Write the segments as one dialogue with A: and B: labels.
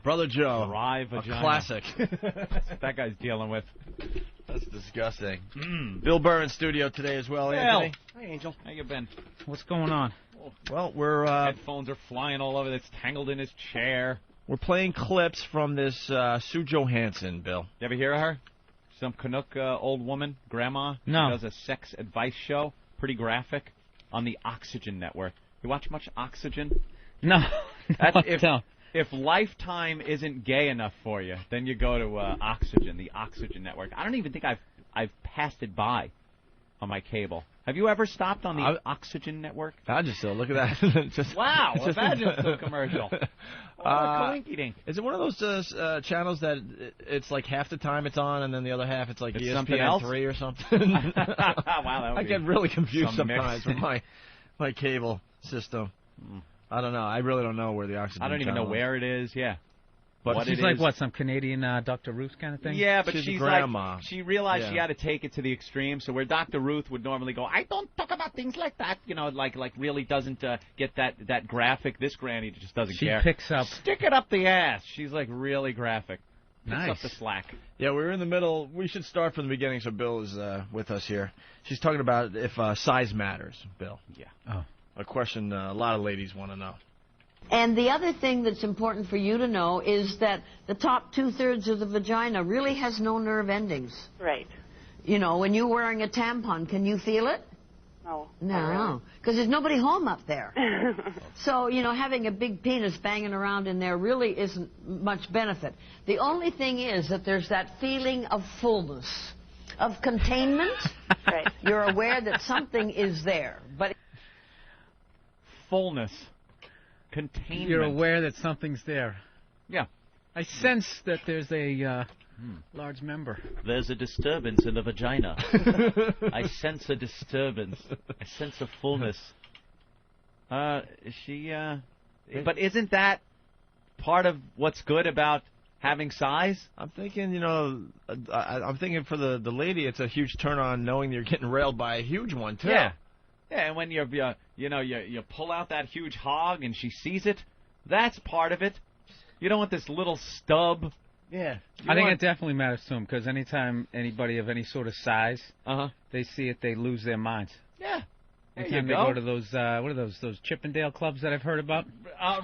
A: Brother Joe.
B: Dry vagina.
A: A classic.
B: That's what that guy's dealing with.
A: That's disgusting. Bill Burr in studio today as well, Anthony.
C: Hi, Angel.
B: How you been?
D: What's going on?
A: Well, we're
B: Headphones are flying all over. It's tangled in his chair.
A: we're playing clips from this Sue Johansson, Bill.
B: You ever hear of her? Some Canuck old woman, grandma.
D: No.
B: She does a sex advice show, pretty graphic, on the Oxygen Network. You watch much Oxygen?
D: No.
B: If Lifetime isn't gay enough for you, then you go to Oxygen, the Oxygen Network. I don't even think I've passed it by on my cable. Have you ever stopped on the Oxygen Network?
A: I just look at that.
B: Wow, imagine a commercial. Coinky-dink.
A: Is it one of those channels that it's like half the time it's on and then the other half it's like
B: It's something
A: ESPN
B: else?
A: 3 or something?
B: Wow, that would
A: I get really confused
B: some
A: sometimes
B: mix.
A: with my cable system. I don't know. I really don't know where the Oxygen
B: I don't even know
A: channel is.
B: where it is. Yeah.
A: But
B: what
D: She's
B: it
D: like,
B: is.
D: what, some Canadian Dr. Ruth kind of thing?
B: Yeah, but
A: She's a
B: she's
A: grandma.
B: like, she realized
A: Yeah.
B: she had to take it to the extreme. So where Dr. Ruth would normally go, I don't talk about things like that, you know, like really doesn't get that graphic. This granny just doesn't care.
D: She picks up.
B: Stick it up the ass. She's like really graphic. Picks
D: Nice.
B: up the slack.
A: Yeah, we're in the middle. We should start from the beginning so Bill is with us here. She's talking about if size matters, Bill.
B: Yeah.
D: Oh.
A: A question a lot of ladies want to know.
E: And the other thing that's important for you to know is that the top 2/3 of the vagina really has no nerve endings.
F: Right.
E: You know, when you're wearing a tampon, can you feel it?
F: No.
E: No, because there's nobody home up there. So, you know, having a big penis banging around in there really isn't much benefit. The only thing is that there's that feeling of fullness, of containment.
F: Right.
E: You're aware that something is there, but
B: Fullness. Containment.
D: You're aware that something's there.
B: Yeah.
D: I sense that there's a large member.
G: There's a disturbance in the vagina. I sense a disturbance. I sense a fullness.
B: But isn't that part of what's good about having size?
A: I'm thinking, you know, I'm thinking for the lady, it's a huge turn on knowing you're getting railed by a huge one, too.
B: Yeah. Yeah, and when you pull out that huge hog and she sees it, that's part of it. You don't want this little stub.
C: Yeah.
D: I think it definitely matters to them because anytime anybody of any sort of size, they see it, they lose their minds.
B: Yeah. There
D: Anytime
B: you
D: they
B: go.
D: go to those, what are those Chippendale clubs that I've heard about?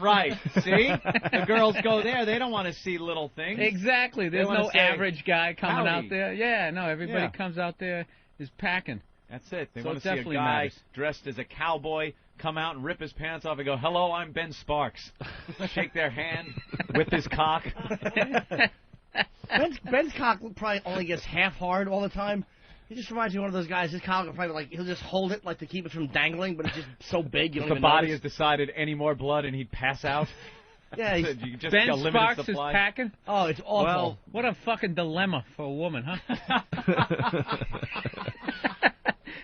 B: Right. See? The girls go there. They don't want to see little things.
D: Exactly. There's
B: wanna
D: no
B: say,
D: average guy coming
B: "Howdy."
D: out there. Yeah, no, everybody
B: Yeah.
D: comes out there is packing.
B: That's it. They
D: So
B: want
D: it
B: to see a
D: definitely
B: guy
D: matters.
B: dressed as a cowboy come out and rip his pants off and go, "Hello, I'm Ben Sparks." Shake their hand with his cock.
C: Ben's cock probably only gets half hard all the time. He just reminds me of one of those guys. His cock will probably he'll just hold it like to keep it from dangling, but it's just so big you don't
B: The
C: even
B: body
C: notice.
B: has decided any more blood and he'd pass out.
C: Yeah,
B: You just
D: Ben
B: got limited
D: Sparks is
B: supply.
D: packing?
C: Oh, it's awful.
D: Well, what a fucking dilemma for a woman, huh?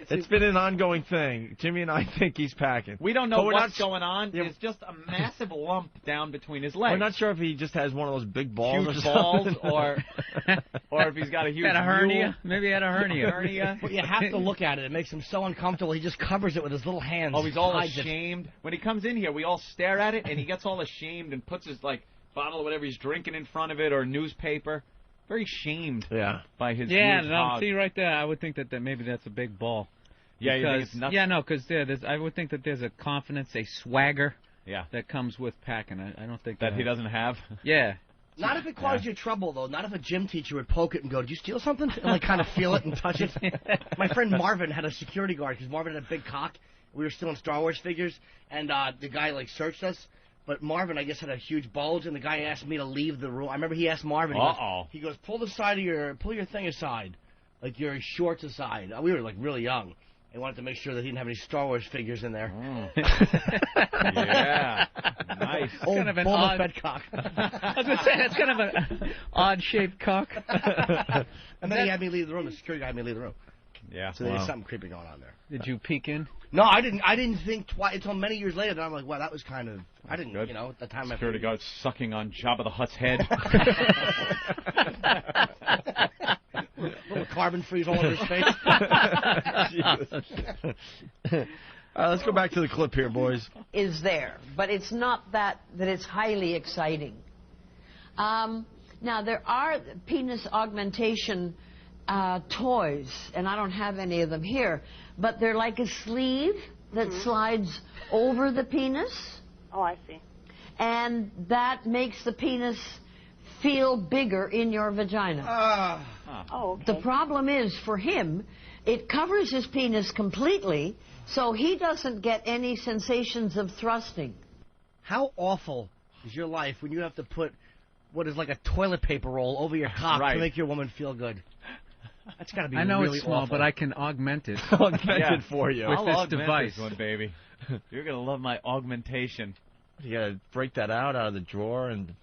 A: It's been an ongoing thing. Jimmy and I think he's packing.
B: We don't know
A: But we're
B: what's
A: not-
B: going on.
A: Yeah.
B: There's just a massive lump down between his legs.
A: We're not sure if he just has one of those big balls
B: Huge
A: or
B: balls,
A: something.
B: or if he's got a huge
D: Had a hernia?
B: mule.
D: Maybe he had a hernia.
C: But you have to look at it. It makes him so uncomfortable. He just covers it with his little hands.
B: Oh, he's all
C: Hides it.
B: ashamed. When he comes in here, we all stare at it, and he gets all ashamed and puts his bottle of whatever he's drinking in front of it or newspaper. Very shamed
A: Yeah.
B: by his
D: Yeah,
B: huge
D: no,
B: hog.
D: see right there, I would think that maybe that's a big ball.
B: Yeah, you think
D: Because-
B: it's nuts?
D: Yeah, no, because I would think that there's a confidence, a swagger
B: Yeah.
D: that comes with packing. I don't think
B: That he doesn't have.
D: Yeah.
C: Not if it caused you trouble, though. Not if a gym teacher would poke it and go, "Did you steal something?" And kind of feel it and touch it. My friend Marvin had a security guard because Marvin had a big cock. We were stealing Star Wars figures, and the guy searched us. But Marvin, I guess, had a huge bulge, and the guy asked me to leave the room. I remember he asked Marvin. He goes, pull your thing aside, like your shorts aside. We were really young. He wanted to make sure that he didn't have any Star Wars figures in there.
B: Yeah. Nice.
C: Old
D: kind of an
C: Boba
D: odd-
C: Fett cock.
D: I was going to say, that's kind of an odd-shaped cock.
C: And then he had me leave the room. The security guy had me leave the room.
B: Yeah.
C: So there's something creepy going on there.
D: Did you peek in?
C: No, I didn't think twice until many years later. That I'm like, wow, that was kind of. I didn't,
B: Good.
C: at the time.
B: Security guard sucking on Jabba the Hutt's head.
C: Little carbon freeze all over his face.
A: Let's go back to the clip here, boys.
E: is there, but it's not that it's highly exciting. Now, there are penis augmentation toys, and I don't have any of them here, but they're like a sleeve that slides over the penis.
F: Oh, I see.
E: And that makes the penis feel bigger in your vagina.
F: Oh, okay.
E: The problem is, for him, it covers his penis completely, so he doesn't get any sensations of thrusting.
C: How awful is your life when you have to put what is like a toilet paper roll over your cock to make your woman feel good? That's got to be really awful.
D: I know it's small, but I can augment it.
A: Augment it for you.
D: With
B: I'll
D: this
B: augment
D: device.
B: this one, baby. You're going to love my augmentation.
A: You got to break that out of the drawer and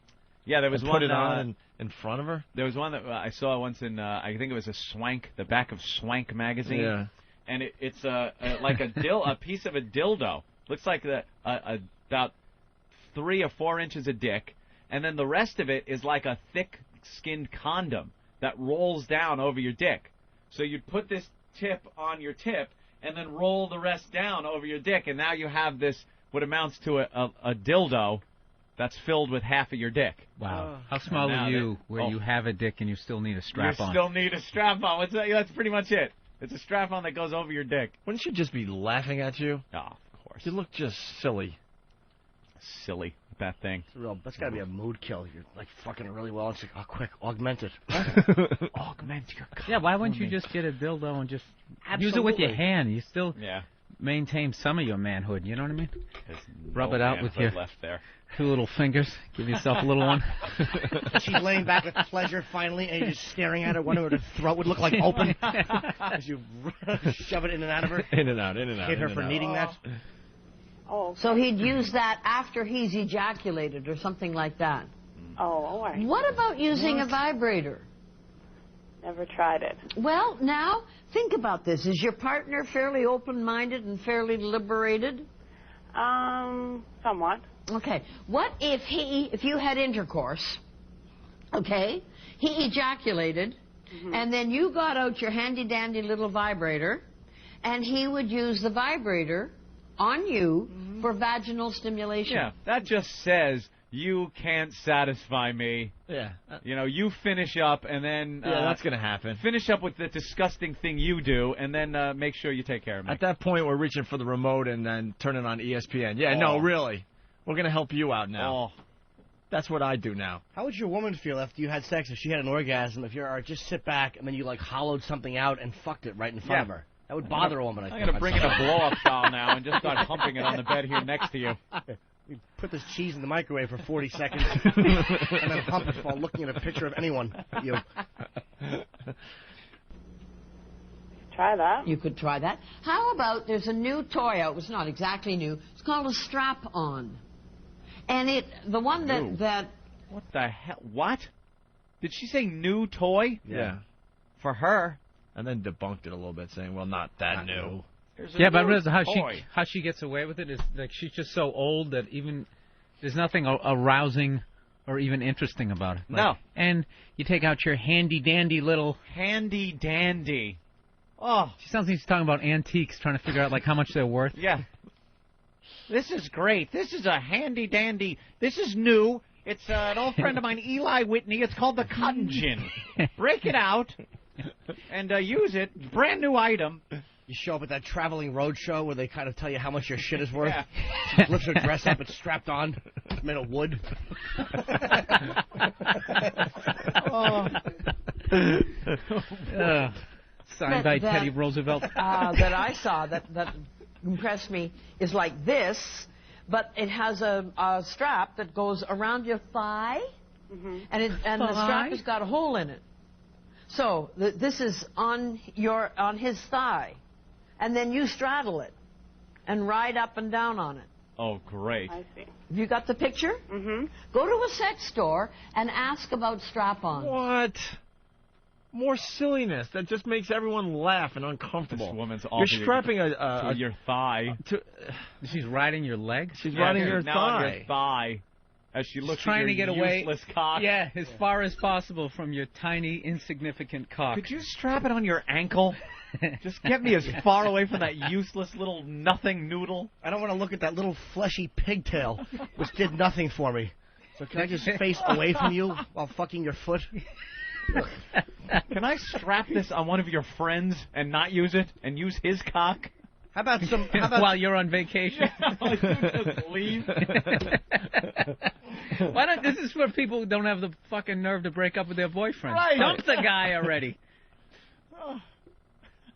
B: there was
A: and
B: one
A: put it on in front of her.
B: There was one that I saw once in I think it was the back of Swank magazine.
A: Yeah.
B: And it's like a piece of a dildo. Looks like about 3 or 4 inches of dick, and then the rest of it is like a thick-skinned condom that rolls down over your dick. So you'd put this tip on your tip and then roll the rest down over your dick, and now you have this what amounts to a dildo that's filled with half of your dick.
D: Wow. How small are you where you have a dick and you still need a strap-on?
B: You still need a strap-on. That's pretty much it. It's a strap-on that goes over your dick.
A: Wouldn't she just be laughing at you?
B: Oh, of course.
A: You look just silly.
B: Silly, that thing.
C: That's got to be a mood kill. You're like fucking it really well. It's like, oh, quick, augment it.
B: Augment your cock.
D: Yeah, why wouldn't you just get a dildo and just use it with your hand? You still maintain some of your manhood, you know what I mean? Rub it out with your
B: left there.
D: 2 little fingers. Give yourself a little one.
C: She's laying back with pleasure finally, and you're just staring at her, wondering what her throat would look like open as you shove it in and out of her.
A: In and out, in and out.
C: Hit her for needing that.
F: Oh.
E: So he'd use that after he's ejaculated or something like that.
F: Oh, all right.
E: What about using a vibrator?
F: Never tried it.
E: Well, now, think about this. Is your partner fairly open-minded and fairly liberated?
F: Somewhat.
E: Okay. What if you had intercourse, okay, he ejaculated, and then you got out your handy-dandy little vibrator, and he would use the vibrator on you for vaginal stimulation?
B: Yeah, that just says you can't satisfy me.
A: Yeah.
B: You finish up and then...
A: that's going to happen.
B: Finish up with the disgusting thing you do and then make sure you take care of me.
A: At that point, we're reaching for the remote and then turning on ESPN. Yeah, no, really. We're going to help you out now.
B: Oh.
A: That's what I do now.
C: How would your woman feel after you had sex if she had an orgasm, if you're just sit back and then you like hollowed something out and fucked it right in front of her? That would bother a woman.
B: I'm going to bring in a blow-up doll now and just start humping it on the bed here next to you.
C: You put this cheese in the microwave for 40 seconds and then hump it while looking at a picture of anyone.
F: Try that.
E: You could try that. How about there's a new toy out. It's not exactly new. It's called a strap-on. And the one that...
B: What the hell? What? Did she say new toy?
A: Yeah.
B: For her.
A: And then debunked it a little bit, saying, well, not that new.
D: Yeah, but how she gets away with it is like she's just so old that even there's nothing arousing or even interesting about it. Like,
B: no.
D: And you take out your handy-dandy little...
B: Handy-dandy. Oh.
D: She sounds like she's talking about antiques, trying to figure out like how much they're worth.
B: Yeah. This is great. This is a handy-dandy. This is new. It's an old friend of mine, Eli Whitney. It's called the Cotton Gin. Break it out and use it. Brand new item.
C: You show up at that traveling road show where they kind of tell you how much your shit is worth.
B: Yeah.
C: She lifts her dress up, it's strapped on. It's made of wood.
D: Signed by Teddy Roosevelt.
E: That I saw that impressed me is like this, but it has a strap that goes around your thigh, and the strap has got a hole in it. So this is on his thigh, and then you straddle it and ride up and down on it.
B: Oh, great.
F: I see.
E: Have you got the picture?
F: Mm-hmm.
E: Go to a sex store and ask about strap-on.
A: What? More silliness. That just makes everyone laugh and uncomfortable.
B: This woman's all
A: You're strapping
B: to your thigh.
D: She's riding your leg?
A: She's riding your
B: now
A: thigh.
B: on your thigh. As she looks
D: trying
B: at
D: to
B: your
D: get away,
B: useless cock.
D: Yeah, as far as possible from your tiny, insignificant cock.
B: Could you strap it on your ankle? Just get me as far away from that useless little nothing noodle.
C: I don't want to look at that little fleshy pigtail, which did nothing for me. So can I just face away from you while fucking your foot?
B: Can I strap this on one of your friends and not use it and use his cock?
C: How about
D: while you're on vacation?
B: Just leave.
D: Why not? This is for people who don't have the fucking nerve to break up with their boyfriend.
B: Right.
D: Dump the guy already.
C: How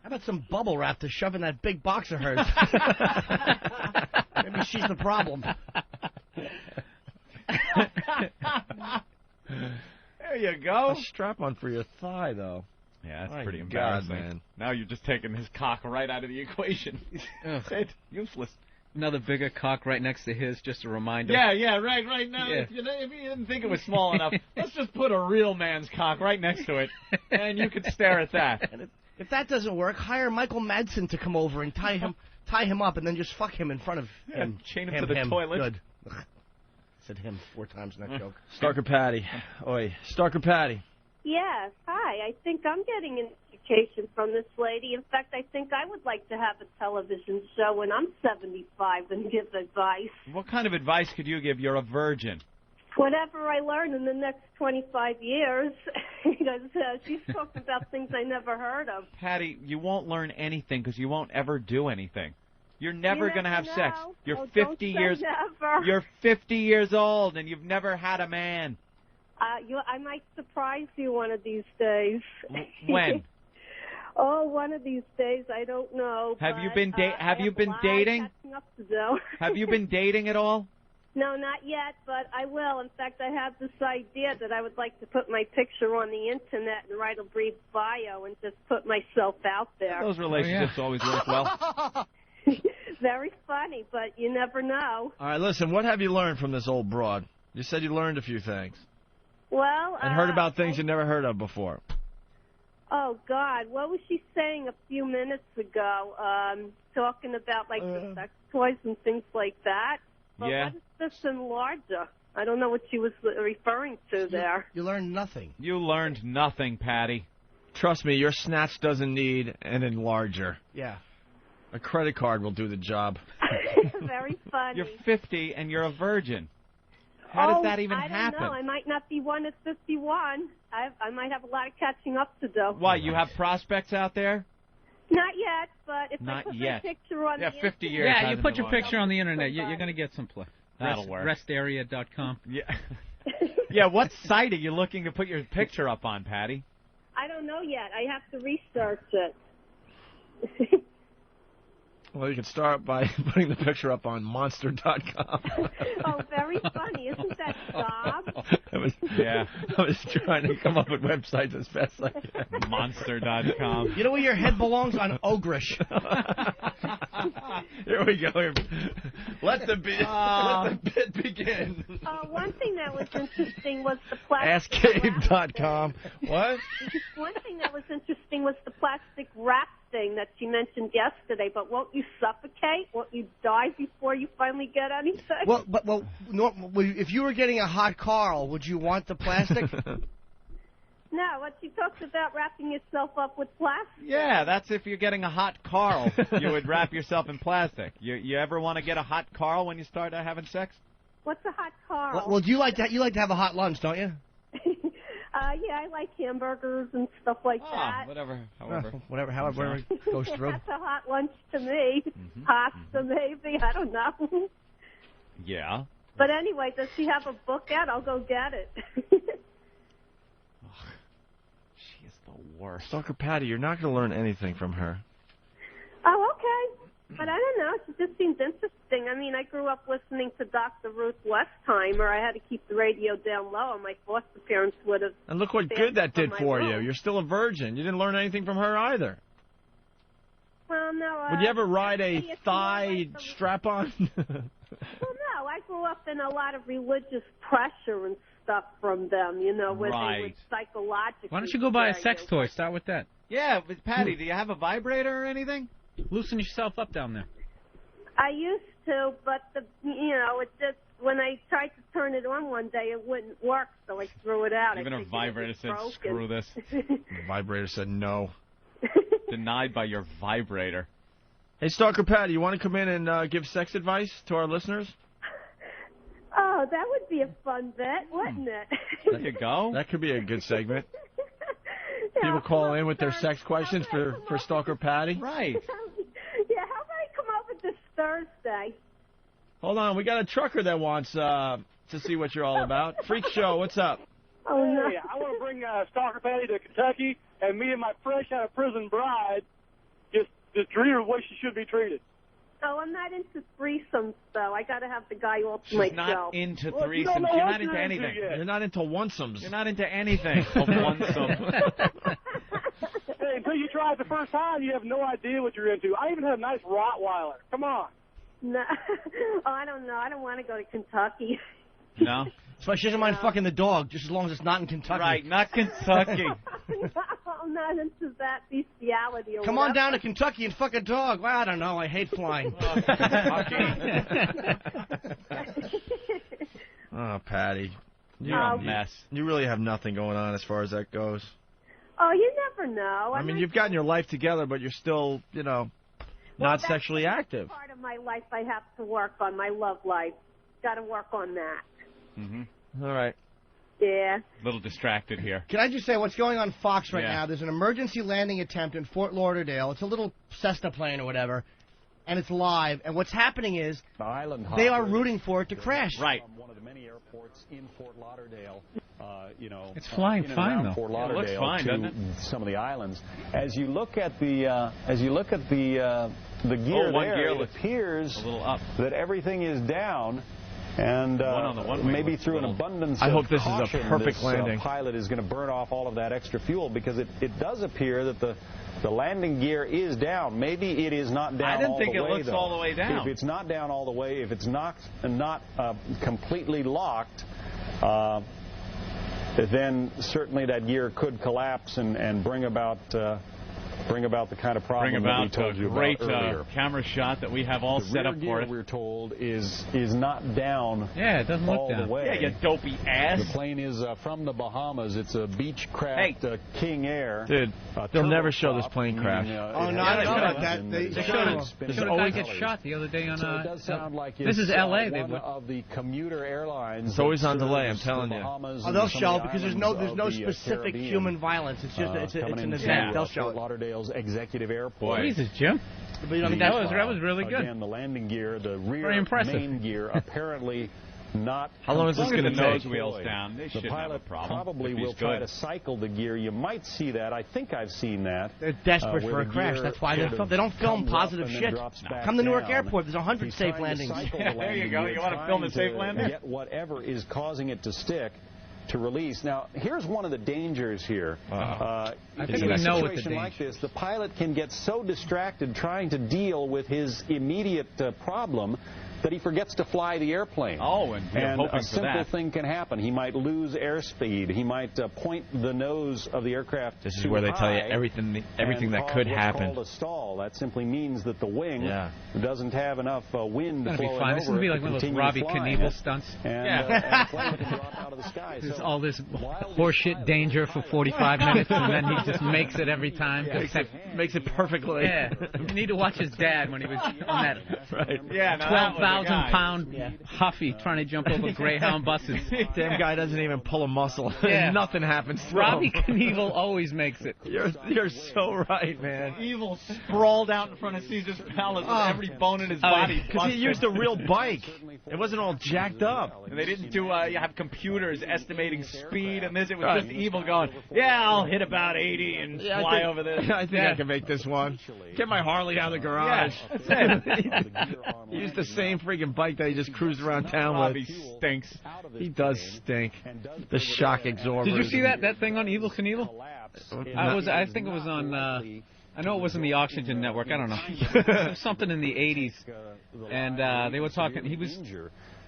C: about some bubble wrap to shove in that big box of hers? Maybe she's the problem.
B: There you go.
A: A strap-on for your thigh, though.
B: Yeah, that's
A: My
B: pretty
A: God,
B: embarrassing.
A: man.
B: Now you're just taking his cock right out of the equation. That's it. Useless.
D: Another bigger cock right next to his, just a reminder.
B: Yeah, right now.
D: Yeah.
B: If you didn't think it was small enough, let's just put a real man's cock right next to it, and you could stare at that.
C: And if that doesn't work, hire Michael Madsen to come over and tie him up, and then just fuck him in front of him.
B: Chain him to the toilet.
C: Good. Ugh. Said him 4 times in that joke.
A: Starker Patty. Oi. Starker Patty.
H: Yes. Hi. I think I'm getting an education from this lady. In fact, I think I would like to have a television show when I'm 75 and give advice.
B: What kind of advice could you give? You're a virgin.
H: Whatever I learn in the next 25 years, because she's talking about things I never heard of.
B: Patty, you won't learn anything because you won't ever do anything. You're never going to have sex. You're 50 years.
H: Never.
B: You're 50 years old and you've never had a man.
H: I might surprise you one of these days.
B: When?
H: Oh, one of these days. I don't know.
B: Have
H: but,
B: you been dating?
H: Have you
B: been dating?
H: Up to do.
B: Have you been dating at all?
H: No, not yet, but I will. In fact, I have this idea that I would like to put my picture on the internet and write a brief bio and just put myself out there.
B: Those relationships always work well.
H: Very funny, but you never know.
A: All right, listen, what have you learned from this old broad? You said you learned a few things.
H: Well,
A: and heard about things you never heard of before.
H: Oh, God. What was she saying a few minutes ago? Talking about, like, the sex toys and things like that. But
B: yeah.
H: What is this enlarger? I don't know what she was referring to there.
C: You learned nothing.
B: You learned nothing, Patty.
A: Trust me, your snatch doesn't need an enlarger.
C: Yeah.
A: A credit card will do the job.
H: Very funny.
B: You're 50 and you're a virgin. How does that even happen?
H: I don't know. I might not be one at 51. I might have a lot of catching up to do.
B: Why, you have prospects out there?
H: Not yet, but if
B: Not
H: I put
B: yet.
H: my picture on the
B: 50 years.
D: Yeah, you put your picture on the internet. You're going to get some play.
B: That'll work.
D: Restarea.com.
B: Yeah. Yeah, what site are you looking to put your picture up on, Patty?
H: I don't know yet. I have to research it.
A: Well, you can start by putting the picture up on monster.com.
H: Oh, very funny. Isn't that Bob?
A: I was trying to come up with websites as fast as I can.
B: Monster.com.
C: You know where your head belongs? On Ogrish.
A: Here we go. Let the bit begin.
H: One thing that was interesting was the plastic
A: AskCabe.com. What?
H: One thing that was interesting was the plastic wrap thing that she mentioned yesterday. But won't you suffocate? Won't you die before you finally get anything?
C: Well, if you were getting a hot Carl, would you want the plastic?
H: No, what she talks about wrapping yourself up with plastic.
B: Yeah, that's if you're getting a hot Carl. You would wrap yourself in plastic. You ever want to get a hot Carl when you start having sex?
H: What's a hot Carl?
C: Well, do you like to have a hot lunch, don't you?
H: Yeah, I like hamburgers and stuff like that.
C: However it goes through.
H: That's a hot lunch to me. Pasta, maybe. I don't know.
B: Yeah.
H: But anyway, does she have a book out? I'll go get it.
B: She is the worst.
A: Stalker Patty, you're not going to learn anything from her.
H: Oh, okay. But I don't know. She just seems interesting. I mean, I grew up listening to Dr. Ruth Westheimer. I had to keep the radio down low, and my foster parents would have...
A: And look what good that did for you. You're still a virgin. You didn't learn anything from her either.
H: Well, no.
A: Would you ever ride a thigh strap-on?
H: Well, no. I grew up in a lot of religious pressure and stuff from them, you know, where they would psychologically...
D: Why don't you go buy a sex toy? Start with that.
B: Yeah, but Patty, do you have a vibrator or anything?
D: Loosen yourself up down there.
H: I used to, but it just when I tried to turn it on one day, it wouldn't work, so I threw it out.
B: Even her vibrator said, "Screw this."
A: The vibrator said no.
B: Denied by your vibrator.
A: Hey, Stalker Patty, you want to come in and give sex advice to our listeners?
H: Oh Oh, that would be a fun bet, wouldn't it?
B: There you go.
A: That could be a good segment. People call in with their sex questions for Stalker Patty.
B: Right.
H: Yeah, how about I come over this Thursday?
A: Hold on, we got a trucker that wants to see what you're all about. Freak Show, what's up?
H: Oh, no.
I: Hey, I want to bring Stalker Patty to Kentucky, and me and my fresh out of prison bride just treat her the way she should be treated.
H: Oh, I'm not into threesomes, though. I got to have the guy all to myself.
B: She's not into
I: Well, you
B: threesomes.
I: don't know
B: You're
I: what
B: not into
I: you're
B: anything.
I: yet.
A: You're not into onesomes.
B: You're not into anything. Of onesome.
I: Hey, until you try it the first time, you have no idea what you're into. I even have a nice Rottweiler. Come on.
H: No. Oh, I don't know. I don't want to go to Kentucky.
B: No?
C: So she doesn't mind fucking the dog, just as long as it's not in Kentucky.
B: Right, not Kentucky.
H: No, I'm not into that bestiality or
C: Come on down to Kentucky and fuck a dog. Well, I don't know. I hate flying.
A: Oh, Patty.
B: You're a mess.
A: You really have nothing going on as far as that goes.
H: Oh, you never know.
A: I mean, you've gotten your life together, but you're still, not sexually active.
H: That's part of my life I have to work on, my love life. Got to work on that.
B: Mm-hmm.
A: All right.
H: Yeah.
B: A little distracted here.
C: Can I just say what's going on Fox right
B: Yeah.
C: now? There's an emergency landing attempt in Fort Lauderdale. It's a little Cessna plane or whatever, and it's live. And what's happening is they are rooting for it to crash.
B: Right.
J: One of the many airports in Fort Lauderdale,
D: It's flying fine though.
J: Fort
B: Yeah, it looks
J: Lauderdale
B: fine,
J: to
B: doesn't it?
J: some of the islands. As you look at the gear
B: one
J: there,
B: gear
J: it
B: looks
J: appears
B: a little up.
J: that everything is down. And
B: One on the one wing
J: maybe
B: looks
J: through
B: a
J: an
B: little-
J: abundance
A: I
J: of
A: hope this is a
J: caution,
A: perfect
J: this,
A: landing.
J: pilot is going to burn off all of that extra fuel because it does appear that the landing gear is down. Maybe it is not down
B: I didn't
J: all
B: think
J: the
B: it
J: way,
B: looks
J: though.
B: all the way down.
J: If it's not down all the way, if it's not completely locked, then certainly that gear could collapse and bring about the kind of problem
B: Bring
J: that we
B: about
J: told
B: a
J: you
B: great
J: about earlier.
B: camera shot that we have all
J: The
B: set
J: rear
B: up
J: gear,
B: for it.
J: we're told, is not down.
D: Yeah, it doesn't look
J: all
D: down.
J: the way.
B: Yeah, you dopey ass.
J: The plane is from the Bahamas. It's a Beechcraft King Air.
A: Dude, they'll never show this plane crash.
C: Oh, no, I don't know about that. They showed
D: a guy get shot the other day on
J: So it does sound like
D: this is L.A. They
J: one
D: would.
J: of the commuter airlines.
A: It's always
J: that
A: on delay,
J: serves
A: I'm telling
J: the
A: you.
J: Bahamas
C: Oh,
J: and
C: they'll
J: some
C: show
J: of the
C: because there's
J: islands
C: no
J: of the
C: specific
J: Caribbean.
C: human violence. It's just it's
J: Coming
C: an
J: into
C: event. They'll show
J: Fort
C: it.
J: Lauderdale's executive airport.
D: Jesus, Jim.
C: But, I mean,
D: That was really good.
J: Again, the landing gear, the rear
D: Very impressive.
J: main gear, apparently not.
A: How long is this
B: As long
A: going
B: as
A: to
B: the
A: take?
B: nose wheel's down, they
J: The
B: shouldn't have a
J: pilot
B: problem.
J: probably
B: if he's
J: will try
B: good.
J: to cycle the gear. You might see that. I think I've seen that.
C: They're desperate
J: where
C: for a
J: the
C: crash.
J: gear
C: That's why
J: sort of
C: they don't film
J: comes up
C: positive
J: and then
C: shit.
J: drops back
C: Come to Newark
J: down.
C: Airport. There's 100
J: He's
C: safe
J: trying to
C: landings.
J: cycle the
B: Yeah, there you
J: landing
B: go.
J: gear,
B: You wanna film a
J: trying
B: safe
J: to
B: landing?
J: Get whatever is causing it to stick to release. Now, here's one of the dangers here.
D: I think
J: in
D: we
J: a
D: know what the
J: situation like
D: danger
J: this, the pilot can get so distracted trying to deal with his immediate problem that he forgets to fly the airplane.
B: Oh, and we're hoping
J: a
B: for
J: simple
B: that.
J: thing can happen. He might lose airspeed. He might point the nose of the aircraft
A: This is
J: too
A: where they tell you
J: high
A: everything
J: and
A: that
J: cause
A: could
J: what's
A: happen.
J: called a stall. That simply means that the wing doesn't have enough wind
D: It's gonna
J: flowing
D: be fine. This is
J: over
D: gonna be
J: it
D: like
J: to
D: one of those
J: continue
D: Robbie
J: flying.
D: Knievel stunts.
J: And,
D: Yeah.
J: and the plane can drop out of the sky.
D: There's
J: So
D: all this horseshit danger for 45 minutes, and then he just makes it every time.
A: Makes it perfectly.
D: Yeah. You need to watch his dad when he was on that
A: Right.
B: Yeah, now that was the guy.
D: 12,000-pound Huffy trying to jump over Greyhound buses.
A: Damn guy doesn't even pull a muscle.
D: Yeah.
A: Nothing happens to
D: Robbie
A: him.
D: Knievel always makes it.
A: You're so right, man.
B: Evil sprawled out in front of Caesar's Palace with every bone in his body.
A: Because he used a real bike. It wasn't all jacked up.
B: And they didn't do, you have computers estimating speed and this. It was just Evil going, yeah, I'll hit about 80 and fly over this.
A: I think I can make this one. Get my Harley out of the garage.
B: Yeah, that's it.
A: He used the same freaking bike that he just cruised around town
B: Robbie
A: with.
B: stinks.
A: He does stink. The shock absorber.
D: Did you see that thing on Evil Knievel? I think it was on. I know it was in the Oxygen Network. I don't know. It was something in the 80s, and they were talking.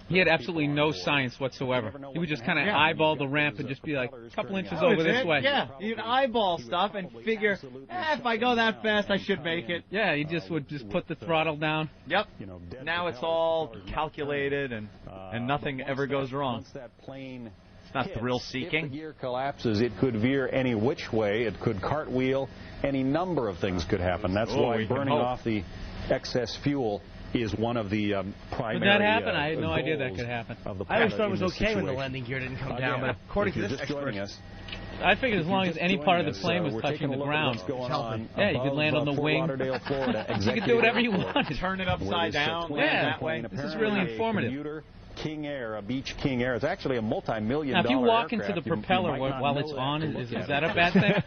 D: He had absolutely no science whatsoever. He would just kind of eyeball the ramp and just be like, a couple inches over this way.
B: Yeah, you'd eyeball stuff and figure, if I go that fast, I should make it.
D: Yeah, he just would just put the throttle down.
B: Yep. Now it's all calculated and nothing ever goes wrong. It's not thrill-seeking.
J: If the gear collapses, it could veer any which way. It could cartwheel. Any number of things could happen. That's why
B: we can
J: burning
B: hope.
J: off the excess fuel is one of the primary.
D: Would that happen? I had no idea that could happen.
C: I always thought it was okay when the landing gear didn't come down, but according to this expert,
D: I figured as long as any part of the plane was touching the ground, yeah, you could land on the wing. You could do whatever you want.
B: Turn it upside down, land that way.
D: This is really informative.
J: King Air, a Beech King Air. It's actually a multi-million-dollar
D: aircraft. Now, if you walk into the
J: aircraft,
D: propeller while it's on, is that a bad thing?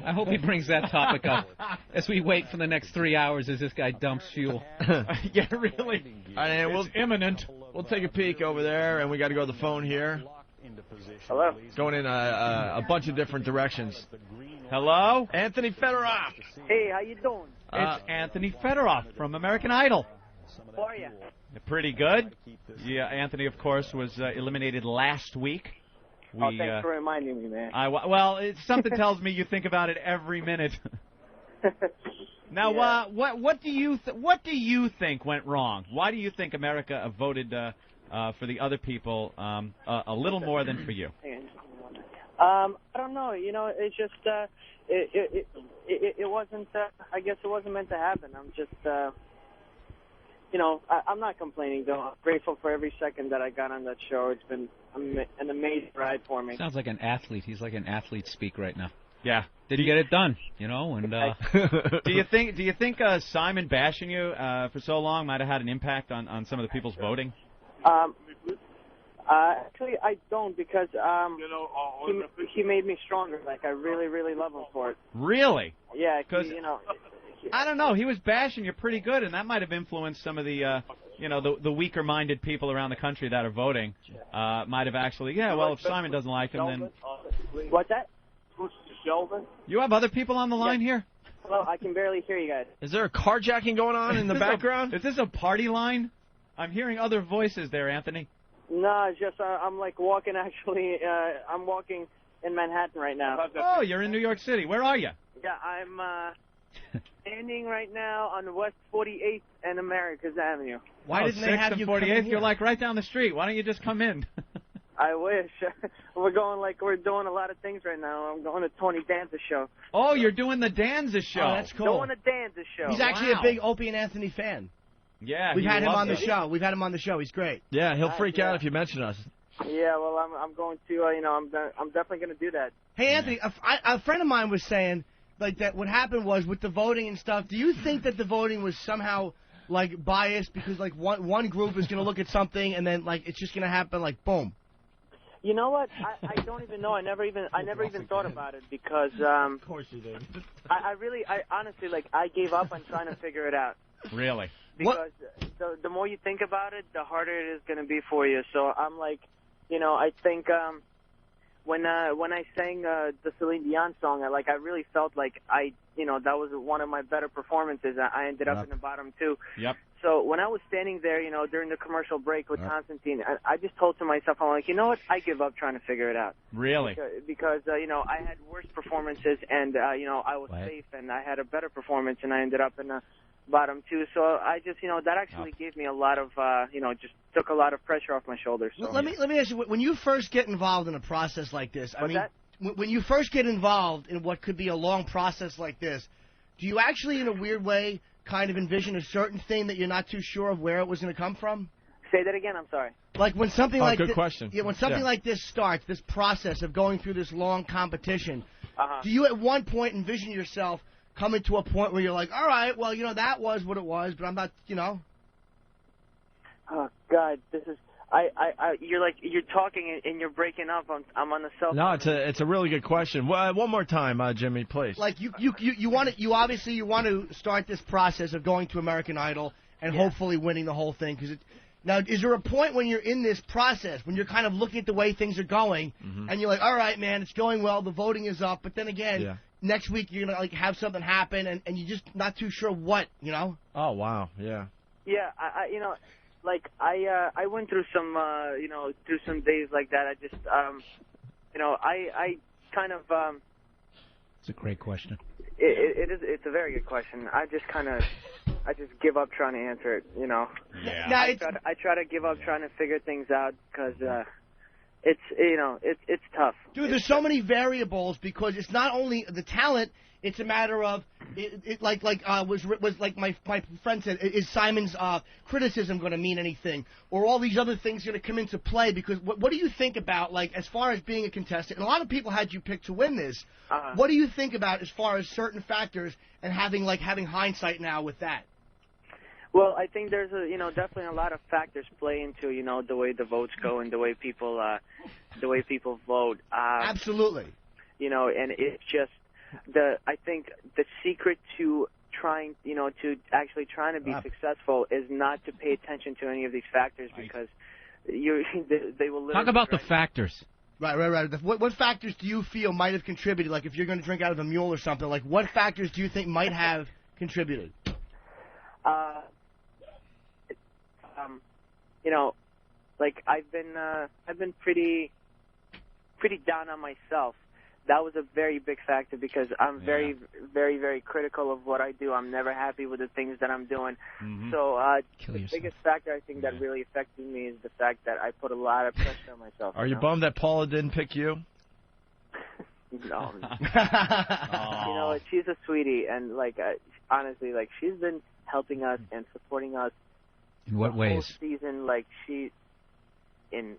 D: I hope he brings that topic up as we wait for the next 3 hours as this guy dumps fuel.
B: Yeah, really.
A: It's
B: imminent.
A: We'll take a peek over there, and we got to go to the phone here.
K: Hello.
A: Going in a bunch of different directions.
B: Hello?
A: Anthony Fedorov.
K: Hey, how you doing?
B: It's Anthony Fedorov from American Idol.
K: How are you?
B: Pretty good. Yeah, Anthony, of course, was eliminated last week.
K: Thanks for reminding me, man.
B: Well, something tells me you think about it every minute. Now,
K: yeah.
B: What do you think went wrong? Why do you think America voted for the other people a little more than for you?
K: I don't know. You know, it's just it wasn't. I guess it wasn't meant to happen. I'm just. You know, I'm not complaining, though. I'm grateful for every second that I got on that show. It's been an amazing ride for me.
D: Sounds like an athlete. He's like an athlete speak right now.
B: Yeah.
D: Did he get it done? You know, and
B: do you think Simon bashing you for so long might have had an impact on some of the people's voting?
K: Actually, I don't, because he made me stronger. Like, I really, really love him for it.
B: Really?
K: Yeah, because you know.
B: I don't know. He was bashing you pretty good, and that might have influenced some of the, the weaker-minded people around the country that are voting. Might have actually, well, if Simon doesn't like him, then.
K: What's that?
B: You have other people on the line here?
K: Well, I can barely hear you guys.
A: Is there a carjacking going on in the background?
B: Is this a party line? I'm hearing other voices there, Anthony.
K: No, it's just I'm like walking. Actually, I'm walking in Manhattan right now.
B: Oh, you're in New York City. Where are you?
K: Yeah, I'm standing right now on West 48th and Americas Avenue.
C: Why didn't they have you come in
B: 48th?
C: here?
B: You're like right down the street. Why don't you just come in?
K: I wish. We're doing a lot of things right now. I'm going to Tony Danza's show.
B: Oh, you're doing the Danza show.
C: Oh, that's cool.
K: Doing the Danza show.
C: He's actually a big Opie and Anthony fan.
B: Yeah,
C: We've had him on the show. We've had him on the show. He's great.
A: Yeah, he'll freak out if you mention us.
K: Yeah, well, I'm going to. I'm definitely going to do that.
C: Hey, Anthony, a friend of mine was saying like that. What happened was with the voting and stuff. Do you think that the voting was somehow like biased because like one group is going to look at something and then like it's just going to happen like boom?
K: You know what? I don't even know. I never even thought about it because of
C: course you did.
K: I honestly like I gave up on trying to figure it out.
B: Really?
K: Because the more you think about it, the harder it is going to be for you. So I'm like, I think when I sang the Celine Dion song, I really felt like that was one of my better performances. I ended up in the bottom two.
B: Yep.
K: So when I was standing there, during the commercial break with Constantine, I just told to myself, I'm like, you know what? I give up trying to figure it out.
B: Really?
K: Because I had worse performances, and I was safe, and I had a better performance, and I ended up in the bottom two. So I just, that actually gave me a lot of, just took a lot of pressure off my shoulders. So.
C: Let me ask you, when you first get involved in a process like this, when you first get involved in what could be a long process like this, do you actually, in a weird way, kind of envision a certain thing that you're not too sure of where it was going to come from?
K: Say that again. I'm sorry.
C: Like when something like
A: good question.
C: Yeah, when something like this starts, this process of going through this long competition, do you at one point envision yourself coming to a point where you're like, all right, well, that was what it was, but I'm not,
K: Oh God, this is. You're talking and you're breaking up. I'm on the cell phone.
A: No, it's a really good question. One more time, Jimmy, please.
C: Like you obviously want to start this process of going to American Idol and hopefully winning the whole thing. Now, is there a point when you're in this process when you're kind of looking at the way things are going and you're like, all right, man, it's going well, the voting is up, but then again, next week you're gonna have something happen and you're just not too sure what,
A: Oh wow, yeah.
K: Yeah, I went through some through some days like that. I just I kind of
D: It's a great question.
K: It's a very good question. I just give up trying to answer it.
B: Yeah.
K: I try to give up trying to figure things out because it's it's tough.
C: Dude, there's so many variables because it's not only the talent. It's a matter of was like my friend said. Is Simon's criticism going to mean anything, or all these other things going to come into play? Because what do you think about as far as being a contestant? And a lot of people had you picked to win this. What do you think about as far as certain factors and having hindsight now with that?
K: Well, I think there's definitely a lot of factors play into the way the votes go and the way people vote.
C: Absolutely.
K: And it's just I think the secret to trying to be successful is not to pay attention to any of these factors because they will
D: talk about the factors.
C: Right. What factors do you feel might have contributed? Like if you're going to drink out of a mule or something, what factors do you think might have contributed?
K: I've been pretty down on myself. That was a very big factor because I'm very, very, very critical of what I do. I'm never happy with the things that I'm doing.
D: Mm-hmm.
K: So the biggest factor I think that really affected me is the fact that I put a lot of pressure on myself.
A: Are you bummed that Paula didn't pick you?
K: No. She's a sweetie, and honestly, she's been helping us and supporting us.
D: In what ways?
K: Whole season, in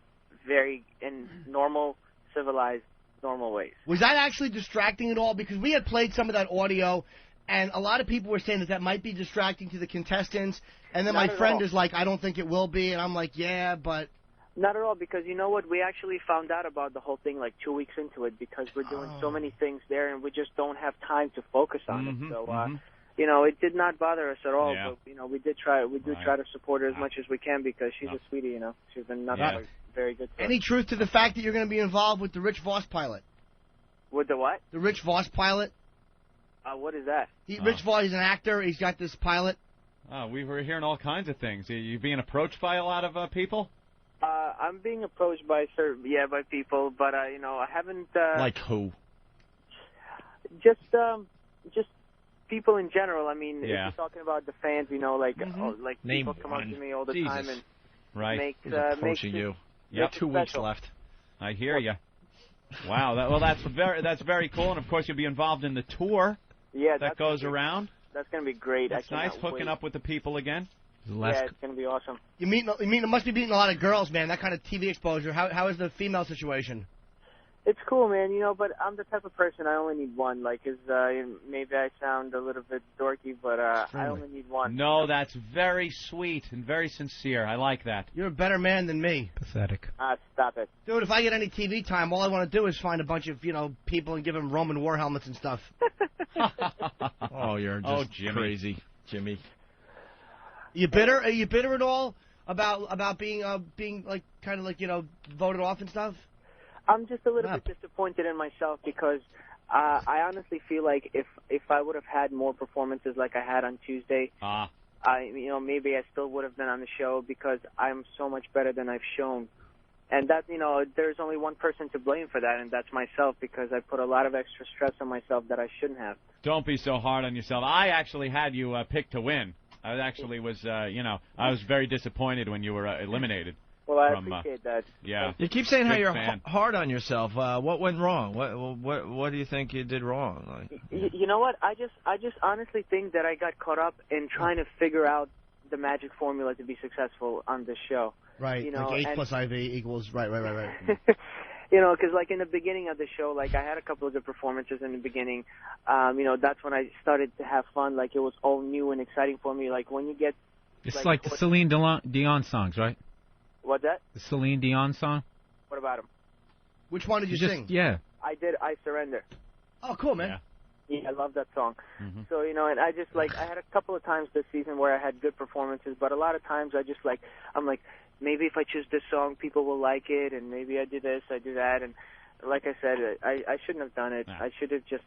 K: normal, civilized, normal ways.
C: Was that actually distracting at all? Because we had played some of that audio, and a lot of people were saying that might be distracting to the contestants. And then my friend is like, I don't think it will be. And I'm like, yeah, but...
K: Not at all, because you know what? We actually found out about the whole thing 2 weeks into it because we're doing so many things there, and we just don't have time to focus on it. So, it did not bother us at all.
B: Yeah.
K: But, we did try. We do try to support her as much as we can because she's a sweetie, She's been nothing very good to us.
C: Any truth to the fact that you're going to be involved with the Rich Voss pilot?
K: With the what?
C: The Rich Voss pilot.
K: What is that?
C: Rich Voss, he's an actor. He's got this pilot.
B: We were hearing all kinds of things. Are you being approached by a lot of people?
K: I'm being approached by by people, but I haven't.
A: Like who?
K: Just people in general. I mean, if you're talking about the fans,
A: Name
K: people come up to me all the time and
B: right.
A: Approaching you. You have 2 weeks left.
B: I hear you. Wow. That's very cool, and of course you'll be involved in the tour.
K: Yeah,
B: that goes around.
K: That's going to be great.
B: It's nice hooking up with the people again.
K: Yeah, it's going to be awesome.
C: You must be meeting a lot of girls, man. That kind of TV exposure. How is the female situation?
K: It's cool, man. But I'm the type of person I only need one. Maybe I sound a little bit dorky, but I only need one.
B: No, that's very sweet and very sincere. I like that.
C: You're a better man than me.
D: Pathetic.
K: Stop it.
C: Dude, if I get any TV time, all I want to do is find a bunch of, people and give them Roman war helmets and stuff.
A: Oh, you're just crazy, Jimmy.
C: You bitter? Are you bitter at all about being voted off and stuff?
K: I'm just a little bit disappointed in myself because I honestly feel like if I would have had more performances like I had on Tuesday, maybe I still would have been on the show because I'm so much better than I've shown. And that, there's only one person to blame for that, and that's myself because I put a lot of extra stress on myself that I shouldn't have.
B: Don't be so hard on yourself. I actually had you picked to win. I actually was, I was very disappointed when you were eliminated.
K: Well, I appreciate that.
B: Yeah.
A: You keep saying how you're hard on yourself. What went wrong? What do you think you did wrong?
K: You know what? I just honestly think that I got caught up in trying to figure out the magic formula to be successful on this show.
C: Right. H plus IV equals right.
K: Because in the beginning of the show, I had a couple of good performances in the beginning. That's when I started to have fun. It was all new and exciting for me. When you get...
D: It's like the Celine Dion songs, right?
K: What's that?
D: The Celine Dion song?
K: What about him?
C: Which one did you sing?
D: Yeah.
K: I did I Surrender.
C: Oh, cool, man.
K: Yeah, I love that song.
B: Mm-hmm.
K: So, and I just, I had a couple of times this season where I had good performances, but a lot of times I just, I'm like, maybe if I choose this song, people will like it, and maybe I do this, I do that, and like I said, I shouldn't have done it. I should have just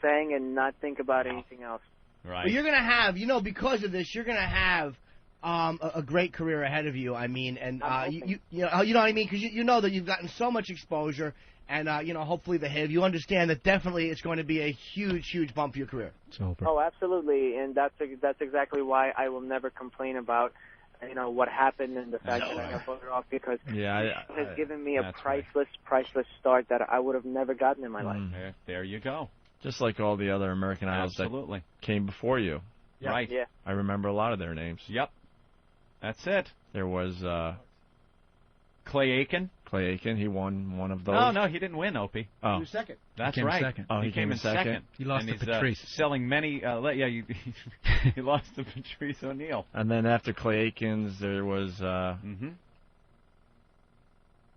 K: sang and not think about anything else.
B: Right.
C: But you're going to have, because of this, you're going to have a great career ahead of you. I mean, and you know what I mean, because you know that you've gotten so much exposure, and hopefully you understand that definitely it's going to be a huge bump for your career.
D: It's over.
K: Oh, absolutely, and that's exactly why I will never complain about what happened and the fact that I got voted off, because it has given me a priceless start that I would have never gotten in my life.
B: There you go.
A: Just like all the other American Idols that came before you.
K: Yep. Right. Yeah.
A: I remember a lot of their names.
B: Yep. That's it.
A: There was
B: Clay Aiken.
A: Clay Aiken, he won one of those.
B: No, he didn't win, Opie.
A: Oh.
C: He was second.
B: That's
D: he came
B: right.
D: Second.
A: Oh, he came in second.
D: He lost
B: and
D: to Patrice.
B: Selling many. He lost to Patrice O'Neill.
A: And then after Clay Aikens, there was.
D: No,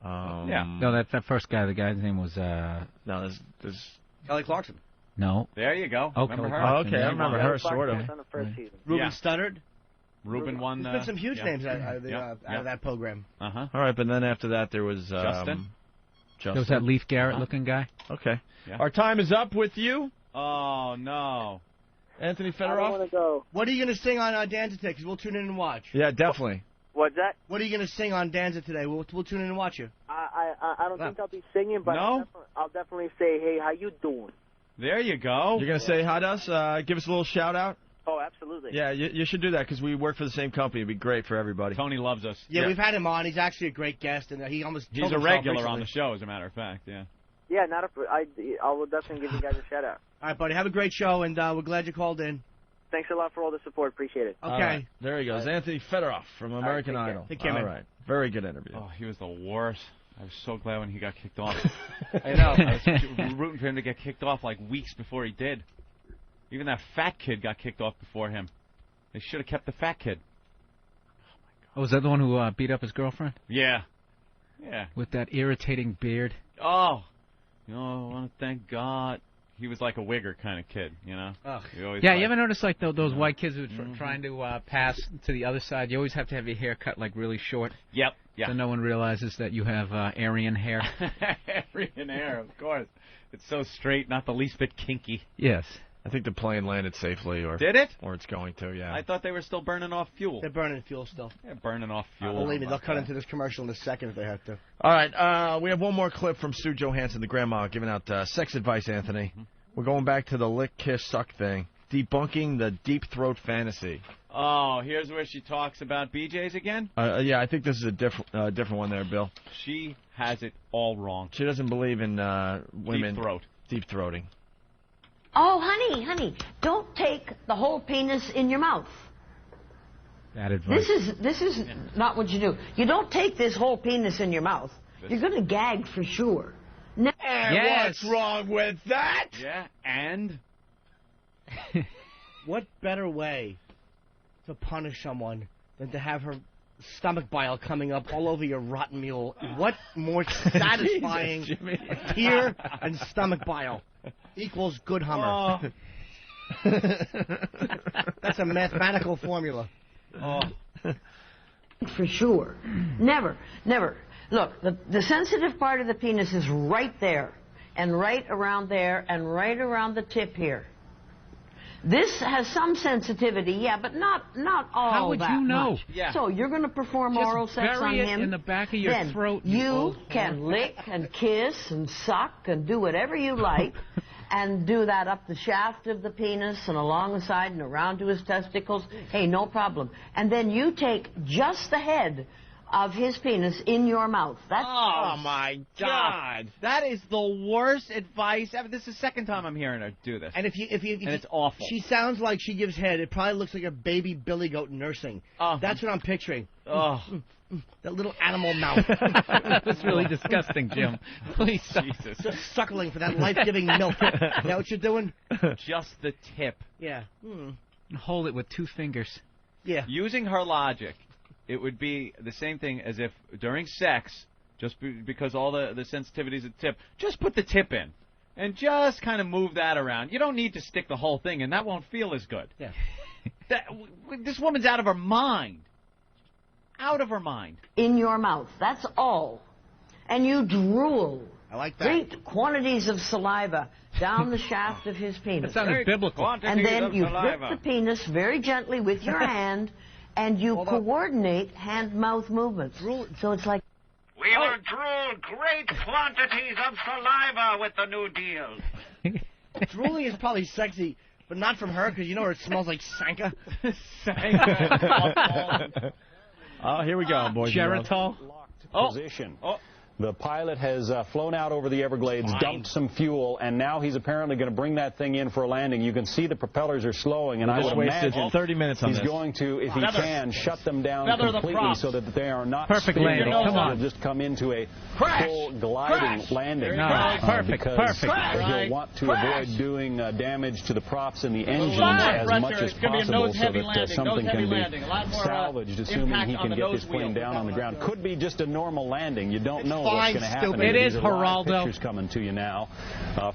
D: that first guy. The guy's name was.
A: No, there's
C: Kelly Clarkson.
D: No.
B: There you go.
D: Oh,
B: remember her?
A: Oh, okay, I remember her sort of.
C: Ruben Studdard.
B: Ruben won.
C: There's been some huge names out of that program.
A: All right, but then after that there was
B: Justin.
D: There was that Leif Garrett-looking guy.
A: Okay.
B: Yeah.
A: Our time is up with you.
B: Oh no.
A: Anthony
K: I don't
A: Fedorov.
K: want to go.
C: What are you going to sing on Danza today? Because we'll tune in and watch.
A: Yeah, definitely.
K: What's that?
C: What are you going to sing on Danza today? We'll tune in and watch you.
K: I don't think I'll be singing, but I'll definitely say, hey, how you doing?
B: There you go.
A: You're going to say hi to us? Give us a little shout-out?
K: Oh, absolutely.
A: Yeah, you should do that because we work for the same company. It'd be great for everybody.
B: Tony loves us.
C: Yeah, we've had him on. He's actually a great guest, and he's
B: a regular on the show, as a matter of fact. Yeah.
K: Yeah, I will definitely give you guys a shout-out.
C: All right, buddy. Have a great show, and we're glad you called in.
K: Thanks a lot for all the support. Appreciate it.
C: Okay.
A: Right. There he goes. Anthony Fedorov from American Idol.
C: Take care, man.
A: All right. Very good interview.
B: Oh, he was the worst. I was so glad when he got kicked off. I know. I was rooting for him to get kicked off like weeks before he did. Even that fat kid got kicked off before him. They should have kept the fat kid.
D: Oh, was that the one who beat up his girlfriend?
B: Yeah. Yeah.
D: With that irritating beard.
B: Oh. I want to thank God. He was like a wigger kind of kid, you know?
D: Yeah, you ever notice like those white kids who are trying to pass to the other side? You always have to have your hair cut like really short.
B: Yep. Yeah.
D: So no one realizes that you have Aryan hair.
B: Aryan hair, of course. It's so straight, not the least bit kinky.
D: Yes.
A: I think the plane landed safely.
B: Did it?
A: Or it's going to, yeah.
B: I thought they were still burning off fuel.
C: They're burning fuel still.
B: They're burning off fuel.
C: Believe me, they'll cut into this commercial in a second if they have to.
A: All right, we have one more clip from Stu Johansson, the grandma, giving out sex advice, Anthony. We're going back to the lick, kiss, suck thing. Debunking the deep throat fantasy.
B: Oh, here's where she talks about BJ's again?
A: Yeah, I think this is a different one there, Bill.
B: She has it all wrong.
A: She doesn't believe in women.
B: Deep throating.
E: Oh, honey, don't take the whole penis in your mouth.
D: Bad advice.
E: This is not what you do. You don't take this whole penis in your mouth. You're going to gag for sure. No.
A: What's wrong with that?
B: Yeah, and?
C: What better way to punish someone than to have her stomach bile coming up all over your rotten mule? What more satisfying a tear and stomach bile equals good Hummer? Oh. That's a mathematical formula.
E: Oh. For sure. Never. Look, the sensitive part of the penis is right there, and right around there, and right around the tip here. This has some sensitivity, yeah, but not all that
D: How would you know?
E: much.
D: Yeah.
E: So you're going to perform oral sex on him.
D: Bury it in the back of your
E: then
D: throat.
E: You can lick and kiss and suck and do whatever you like, and do that up the shaft of the penis and along the side and around to his testicles. Hey, no problem. And then you take just the head of his penis in your mouth. That's
B: my God. That is the worst advice ever. This is the second time I'm hearing her do this.
C: And if
B: it's awful.
C: She sounds like she gives head. It probably looks like a baby billy goat nursing. That's what I'm picturing.
B: Oh.
C: That little animal mouth.
D: That's really disgusting, Jim. Please stop.
B: Jesus.
C: Just suckling for that life-giving milk. Is that what you're doing?
B: Just the tip.
C: Yeah.
D: Hold it with 2 fingers.
C: Yeah.
B: Using her logic, it would be the same thing as if during sex, just because all the sensitivities at the tip, just put the tip in and just kind of move that around. You don't need to stick the whole thing in. That won't feel as good.
C: Yeah.
B: This woman's out of her mind. Out of her mind.
E: in your mouth. That's all. And you drool.
C: I like that.
E: Great quantities of saliva down the shaft of his penis.
D: That sounded biblical.
E: And then you grip the penis very gently with your hand, and you coordinate hand-mouth movements. So it's like...
L: We will drool great quantities of saliva with the New Deal.
C: Drooling is probably sexy, but not from her, because you know her it smells like Sanka.
B: Sanka.
A: Oh, here we go, boys.
D: Geritol.
J: Position. The pilot has flown out over the Everglades, dumped some fuel, and now he's apparently going to bring that thing in for a landing. You can see the propellers are slowing, and I would
A: wasted
J: imagine
A: 30 minutes on
J: he's
A: this.
J: going to, if he can, shut them down
B: Feather the
J: completely
B: props.
J: so that they are not
D: Perfect
J: spinning.
D: landing. Come on.
J: They'll just come into a
B: Crash.
J: full gliding
B: Crash.
J: landing.
D: Perfect.
J: Because
D: Perfect.
J: he'll want to avoid doing damage to the props and the engines
B: Fire
J: as
B: pressure.
J: much as
B: It's gonna be a
J: possible
B: nose
J: so
B: heavy
J: that
B: landing.
J: something
B: Nose heavy
J: can be
B: landing. A lot more,
J: salvaged, assuming
B: impact
J: he
B: on
J: can
B: the
J: get
B: nose
J: this plane
B: wheel.
J: down on the ground. Could be just a normal landing. You don't know
C: fine,
J: what's going to happen.
C: stupid.
D: It is,
J: These are live
D: Geraldo.
J: pictures coming to you now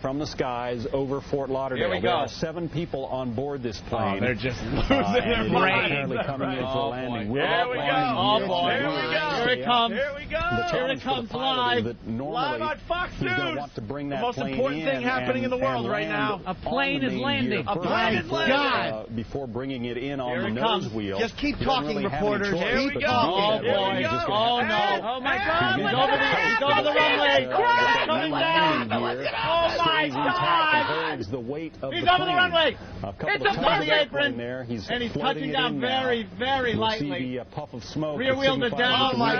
J: from the skies over Fort Lauderdale.
B: Here we
J: There
B: go.
J: are 7 people on board this plane.
A: Oh, they're just losing
J: and
A: their
J: it is
A: minds.
J: apparently coming in for a landing. Will
B: Here
J: that
B: we go.
J: landing
B: Oh,
J: be
B: boy.
J: able to
B: Here we
J: stay
B: go.
J: up?
B: Here it comes.
A: Here we go.
J: The
B: Here it
J: challenge for the
B: comes
J: pilot
B: live.
J: is that normally
A: Live on Fox
J: he's going
A: News.
J: to want to bring that
A: The most
J: plane
A: important thing
J: in
A: happening in the world
J: and
A: right
J: land
A: now.
D: A plane
J: on
D: is
J: the main
D: landing.
J: gear
A: A
J: first
A: plane is
J: before,
A: landing.
J: before bringing it in on
B: Here
J: the
B: it
J: nose
B: comes.
J: wheel.
C: Just keep
J: He doesn't
C: talking,
J: really have any
C: reporters.
J: choice
C: Here we
J: but
C: go.
J: to do
B: Oh,
J: that.
B: boy.
J: He's just
B: Oh,
J: gonna have to-
B: no.
D: Oh, my
J: He's
D: God.
J: gonna
B: He's over the runway.
J: that
B: Coming
J: landing
B: down.
J: gear
B: Oh, my
J: stays intact and
B: God.
J: holds the weight of
B: He's
J: the
B: over the
J: plane.
B: runway.
J: A couple
B: It's
J: of
B: above
J: tons
B: the
J: of
B: apron.
J: plane there. He's
B: And he's
J: floating
B: touching
J: it
B: down
J: in now.
B: very, very
J: You'll
B: lightly.
J: see the puff of smoke.
B: Rear
J: at
B: wheeled it
J: 65
B: down.
J: degrees.
C: Oh, my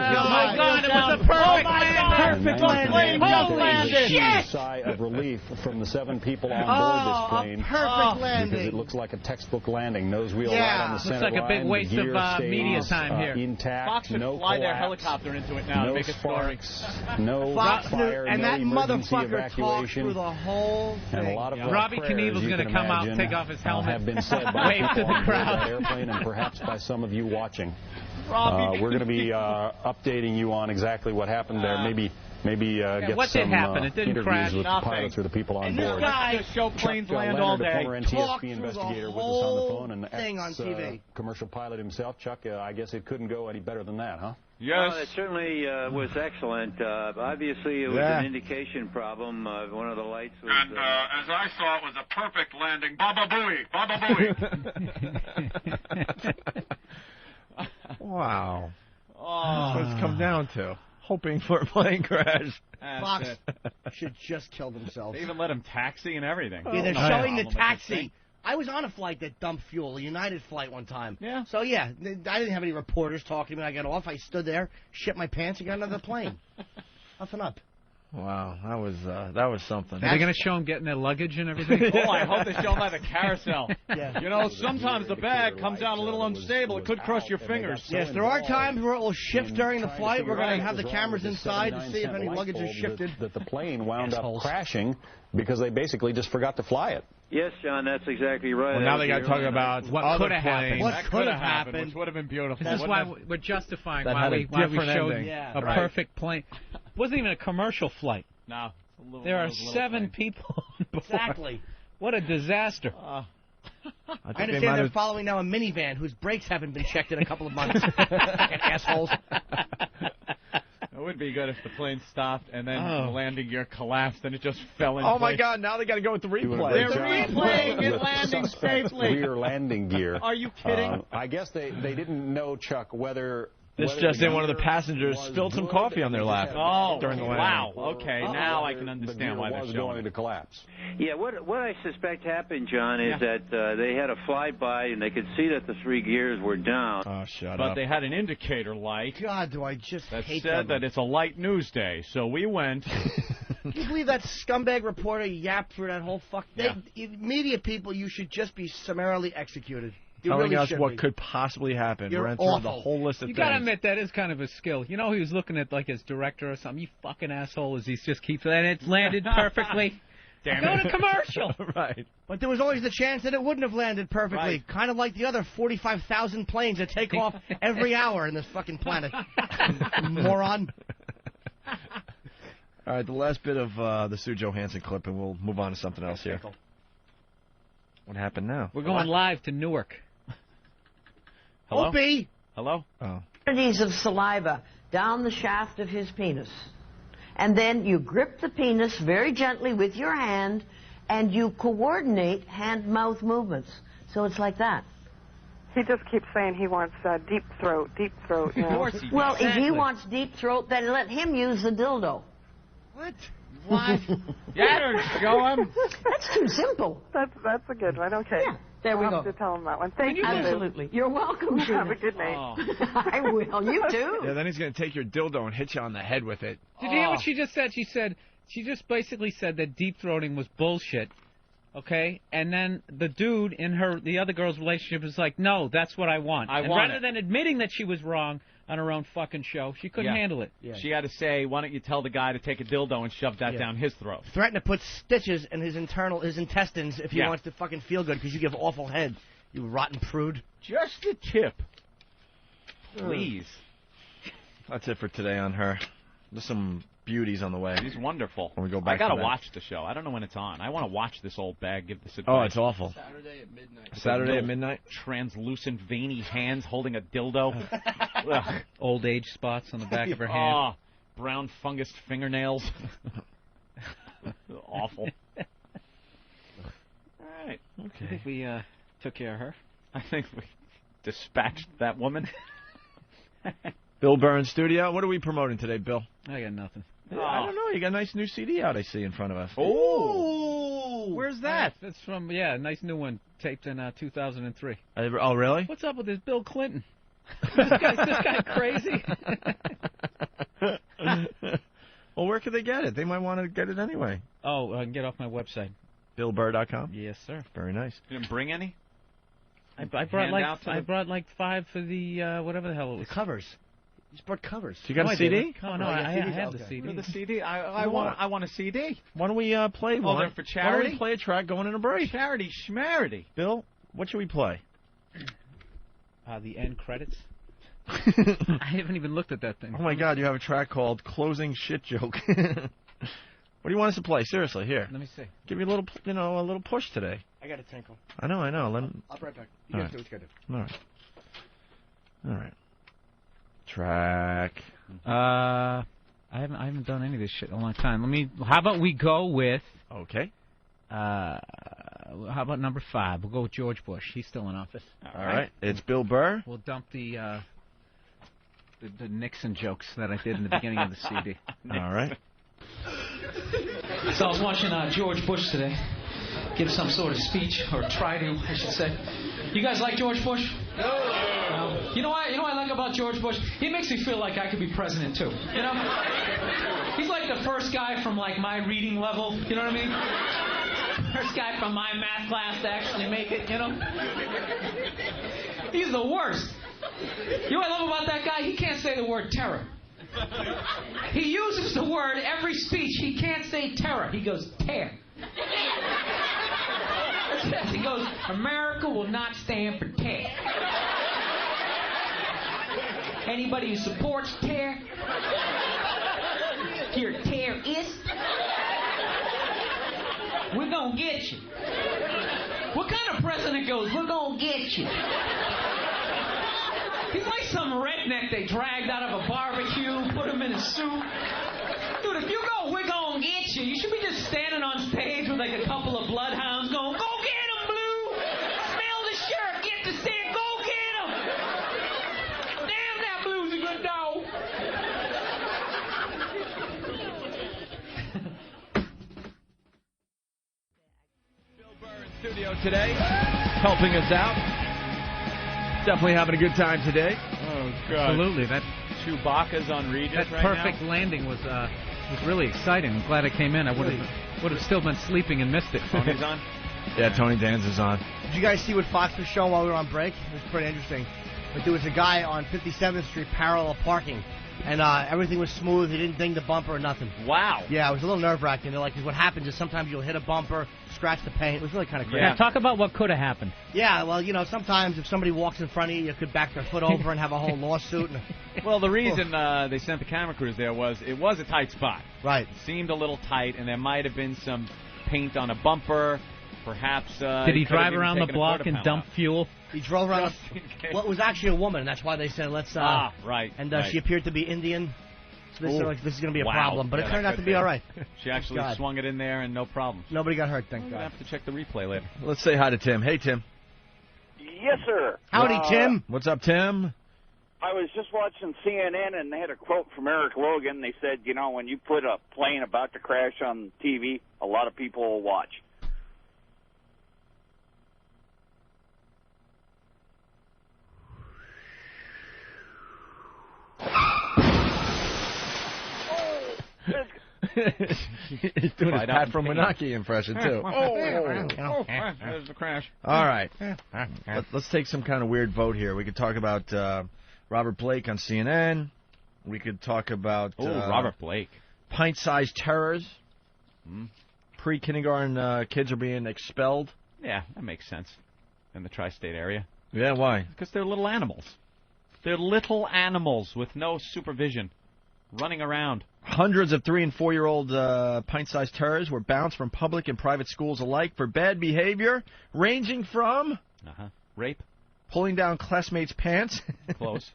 C: God.
D: It was a perfect
B: Oh, my God.
D: landing.
B: Perfect landing.
J: And
B: Just
J: there is a
B: landed.
J: huge sigh of relief from the 7 people on board this plane.
C: Perfect
J: Because
C: landing.
J: it looks like a textbook landing. Nose wheel right
C: Yeah.
J: on the
C: Looks
J: center
D: like a big
J: line.
D: waste
J: The gear
D: of media
J: stays,
D: time here.
J: Intact.
B: Fox should
J: no
B: fly their
J: collapse,
B: helicopter into it now
J: no
B: to make a story.
J: sparks, no
C: Fox
J: fire,
C: News, and
J: no
C: that
J: emergency
C: motherfucker talked
J: evacuation.
C: through the whole
J: And a
C: thing.
J: lot of
D: Robbie
J: prayers,
D: Knievel's
J: you
D: gonna
J: can
D: come out,
J: imagine,
D: take off his helmet,
J: have been said by
D: wave to
J: people
D: the
J: on board
D: crowd.
J: that airplane and perhaps by some of you watching.
B: Robbie.
J: We're going to be updating you on exactly what happened there. Maybe get
D: what did
J: some
D: happen? It didn't
J: interviews
D: crash.
J: with
B: Nothing.
J: the pilots or the people on
C: And
J: board.
C: this guy
B: Just show planes
J: Chuck
B: land
J: Leonard,
B: all
J: a
B: day.
J: former
C: talked
J: NTSB
C: through the
J: investigator with us on the
C: whole
J: phone, and
C: thing on TV.
J: commercial pilot himself. Chuck, I guess it couldn't go any better than that, huh?
B: Yes.
M: Well, it certainly was excellent. Obviously, it was
A: Yeah.
M: an indication problem. One of the lights was...
L: And as I saw, it was a perfect landing. Baba Booey! Baba Booey!
A: Wow.
B: Oh.
A: That's what it's come down to. Hoping for a plane crash.
B: That's
C: Fox
B: it.
C: should just kill themselves.
B: They even let him taxi and everything.
C: Yeah, they're
B: No
C: showing the
B: problem with this
C: taxi.
B: thing.
C: I was on a flight that dumped fuel, a United flight one time.
B: Yeah.
C: So, yeah, I didn't have any reporters talking to me. I got off. I stood there, shit my pants, and got another plane. Nothing up.
A: Wow, that was something.
D: Are they going to show him getting their luggage and everything?
B: Oh, I hope they show him at the carousel.
C: Yeah.
B: You know, sometimes the bag comes down a little unstable. It could crush your fingers.
C: Yes, there are times where it will shift during the flight. We're going to have the cameras inside to see if any luggage is shifted.
J: That the plane wound
C: Assholes.
J: up crashing because they basically just forgot to fly it.
M: Yes, John, that's exactly right.
A: Well, now they got to talk about
D: What
A: other
D: could have happened.
A: planes.
C: What
B: That
C: could have
B: happened,
C: happened.
B: which would have been beautiful.
D: This is
B: wouldn't
D: why
B: it?
D: we're justifying
A: That
D: why
A: had a
D: we
A: different
D: showed
A: ending.
C: Yeah.
D: a
B: Right.
D: perfect plane. It wasn't even a commercial flight.
B: No.
D: There are 7 people on board.
C: Exactly.
D: What a disaster.
C: I
A: I think they
C: understand
A: might
C: they're
A: have.
C: following now a minivan whose brakes haven't been checked in a couple of months. Fucking assholes.
B: It would be good if the plane stopped and then
D: Oh.
B: the landing gear collapsed and it just fell in
A: Oh my
B: place.
A: God! Now they got to go with the
J: Doing a
A: replay.
J: great
B: They're
J: job.
B: replaying it
J: The
B: landing
J: suspect
B: safely.
J: Rear landing gear.
B: Are you kidding?
J: I guess they didn't know, Chuck, whether...
A: This
J: whether
A: just
J: the
A: in, one of the
J: gear
A: passengers
J: was
A: spilled some
J: good
A: coffee on their
J: and
A: lap
J: just had
B: Oh,
A: during the landing.
B: wow. Okay, now I can
J: the
B: understand
J: gear
B: why they're
J: was
B: showing
J: going
B: it.
J: to collapse.
M: Yeah, what I suspect happened, John, is that they had a flyby and they could see that the 3 gears were down.
A: Oh, shut
B: But
A: up.
B: they had an indicator light
C: God, do I just
B: that
C: hate
B: said
C: them.
B: that it's a light news day. So we went.
C: Can you believe that scumbag reporter yapped through that whole fuck? Media people, you should just be summarily executed. You
A: Telling
C: really
A: us
C: should
A: what
C: be.
A: could possibly happen.
C: You're
A: Ran through the
C: awful.
A: whole list of
D: You
A: things.
D: got to admit that is kind of a skill. You know, he was looking at like his director or something. You fucking asshole! As he just keeps and it's landed perfectly.
B: Damn
D: Go
B: it.
D: to commercial.
A: Right.
C: But there was always the chance that it wouldn't have landed perfectly.
B: Right.
C: Kind of like the other 45,000 planes that take off every hour in this fucking planet. Moron.
A: All right, the last bit of the Sue Johansson clip, and we'll move on to something else here. What happened now?
D: We're going live to Newark.
B: Hello?
C: Opie.
B: Hello?
A: Oh.
E: Quantities of saliva down the shaft of his penis. And then you grip the penis very gently with your hand, and you coordinate hand-mouth movements. So it's like that.
F: He just keeps saying he wants deep throat, deep throat. You know?
E: Well, if he wants deep throat, then let him use the dildo.
C: What?
B: What? Yeah, show him.
E: That's too simple.
F: That's a good one. Okay.
E: Yeah. There we
F: I'll
E: go.
F: have to tell him that one. Thank you.
E: Absolutely. You're welcome, Gina.
F: Have a good night.
E: I will. You too.
A: Yeah, then he's going to take your dildo and hit you on the head with it.
D: Did you hear what she just said? She just basically said that deep throating was bullshit. Okay, and then the dude in the other girl's relationship was like, "No, that's what I want." And rather than admitting that she was wrong on her own fucking show, she couldn't handle it.
B: Yeah. She had to say, "Why don't you tell the guy to take a dildo and shove that down his throat?"
C: Threaten to put stitches in his intestines if he wants to fucking feel good because you give awful head. You rotten prude.
B: Just a tip, please.
A: That's it for today on her. There's some beauties on the way.
B: She's wonderful.
A: When we go back
B: I gotta
A: to that.
B: watch the show. I don't know when it's on. I want to watch this old bag give this advice.
A: Oh, it's awful.
C: Saturday at midnight.
A: Saturday at midnight?
B: Translucent, veiny hands holding a dildo. Ugh.
D: Old age spots on the back of her hand.
B: Oh, brown fungused fingernails. Awful. All right.
D: Okay. I think we took care of her.
B: I think we dispatched that woman.
A: Bill Burr in studio. What are we promoting today, Bill?
D: I got nothing.
A: I don't know. You got a nice new CD out, I see, in front of us.
B: Oh! Where's that?
D: That's from, a nice new one taped in 2003.
A: Oh, really?
D: What's up with this Bill Clinton? Is this guy crazy?
A: Well, where could they get it? They might want to get it anyway.
D: Oh, I can get off my website.
A: BillBurr.com?
D: Yes, sir.
A: Very nice.
B: You didn't bring any?
D: I brought like 5 for the whatever the hell it was.
C: The covers. You just brought covers.
A: So you got a CD?
D: Oh, no, I have the CD.
B: For the CD? I want a CD.
A: Why don't we play one?
B: they're for charity?
A: Why don't we play a track going in a break?
B: Charity schmarity.
A: Bill, what should we play?
D: The end credits. I haven't even looked at that thing.
A: Oh, my God, you have a track called Closing Shit Joke. What do you want us to play? Seriously, here.
D: Let me see.
A: Give you a little push today.
C: I got a tinkle.
A: I know.
C: I'll be right back. You guys do what you gotta do.
A: All right. Track.
D: I haven't done any of this shit in a long time. How about we go with?
A: Okay.
D: How about number 5? We'll go with George Bush. He's still in office.
A: All right. It's Bill Burr.
D: We'll dump the Nixon jokes that I did in the beginning of the CD.
A: All right.
N: So I was watching George Bush today give some sort of speech, or try to, I should say. You guys like George Bush? No. You know what I like about George Bush? He makes me feel like I could be president too. You know? He's like the first guy from like my reading level. You know what I mean? First guy from my math class to actually make it. You know? He's the worst. You know what I love about that guy? He can't say the word terror. He uses the word every speech. He can't say terror. He goes tear. He goes, America will not stand for tear. Anybody who supports tear, you're a terrorist. We're gonna get you. What kind of president goes, we're gonna get you? He's like some redneck they dragged out of a barbecue, put him in a suit. Dude, if you go, we're gonna get you, you should be just standing on stage with like a couple of bloodhounds going, go get him, Blue! Smell the shirt, get the stick, go get him! Damn, that Blue's a good dog!
A: Bill Burr in studio today, helping us out. Definitely having a good time today.
B: Oh, God.
D: Absolutely. That
B: Chewbacca's on Regis right
D: perfect
B: now.
D: landing was really exciting. I'm glad I came in. I would have still been sleeping and missed it.
B: Tony's on?
A: Yeah, Tony Danza's on.
C: Did you guys see what Fox was showing while we were on break? It was pretty interesting. But there was a guy on 57th Street parallel parking, and everything was smooth. He didn't ding the bumper or nothing.
B: Wow.
C: Yeah, it was a little nerve-wracking. They're like, what happens is sometimes you'll hit a bumper, scratch the paint. It was really kind of crazy.
D: Yeah, talk about what could have happened.
C: Yeah, well, you know, sometimes if somebody walks in front of you, you could back their foot over and have a whole lawsuit.
B: Well, the reason they sent the camera crews there was it was a tight spot.
C: Right.
B: It seemed a little tight, and there might have been some paint on a bumper. Perhaps.
D: Did he drive around the block and dump fuel?
C: He drove around. Well, it was actually a woman, and that's why they said let's.
B: Right.
C: And
B: right.
C: she appeared to be Indian. So this is going to be a
B: Wow.
C: problem, but
B: Yeah,
C: it turned
B: that
C: out to
B: could
C: be
B: be.
C: all right.
B: She actually
C: God.
B: swung it in there and no problem.
C: Nobody got hurt, thank
B: I'm
C: God.
B: going to have to check the replay later.
A: Let's say hi to Tim. Hey, Tim.
I: Yes, sir.
C: Howdy, Tim.
A: What's up, Tim?
I: I was just watching CNN, and they had a quote from Eric Logan. They said, you know, when you put a plane about to crash on TV, a lot of people will watch.
A: He's doing his Pat from Menaki impression, too.
B: There's the crash.
A: All right. Let's take some kind of weird vote here. We could talk about Robert Blake on CNN. We could talk about...
B: Robert Blake.
A: Pint-sized terrors. Pre-kindergarten kids are being expelled.
B: Yeah, that makes sense in the tri-state area.
A: Yeah, why?
B: Because they're little animals. They're little animals with no supervision, running around.
A: Hundreds of 3- and 4-year-old pint-sized terrors were bounced from public and private schools alike for bad behavior, ranging from...
B: Rape.
A: Pulling down classmates' pants.
B: Close.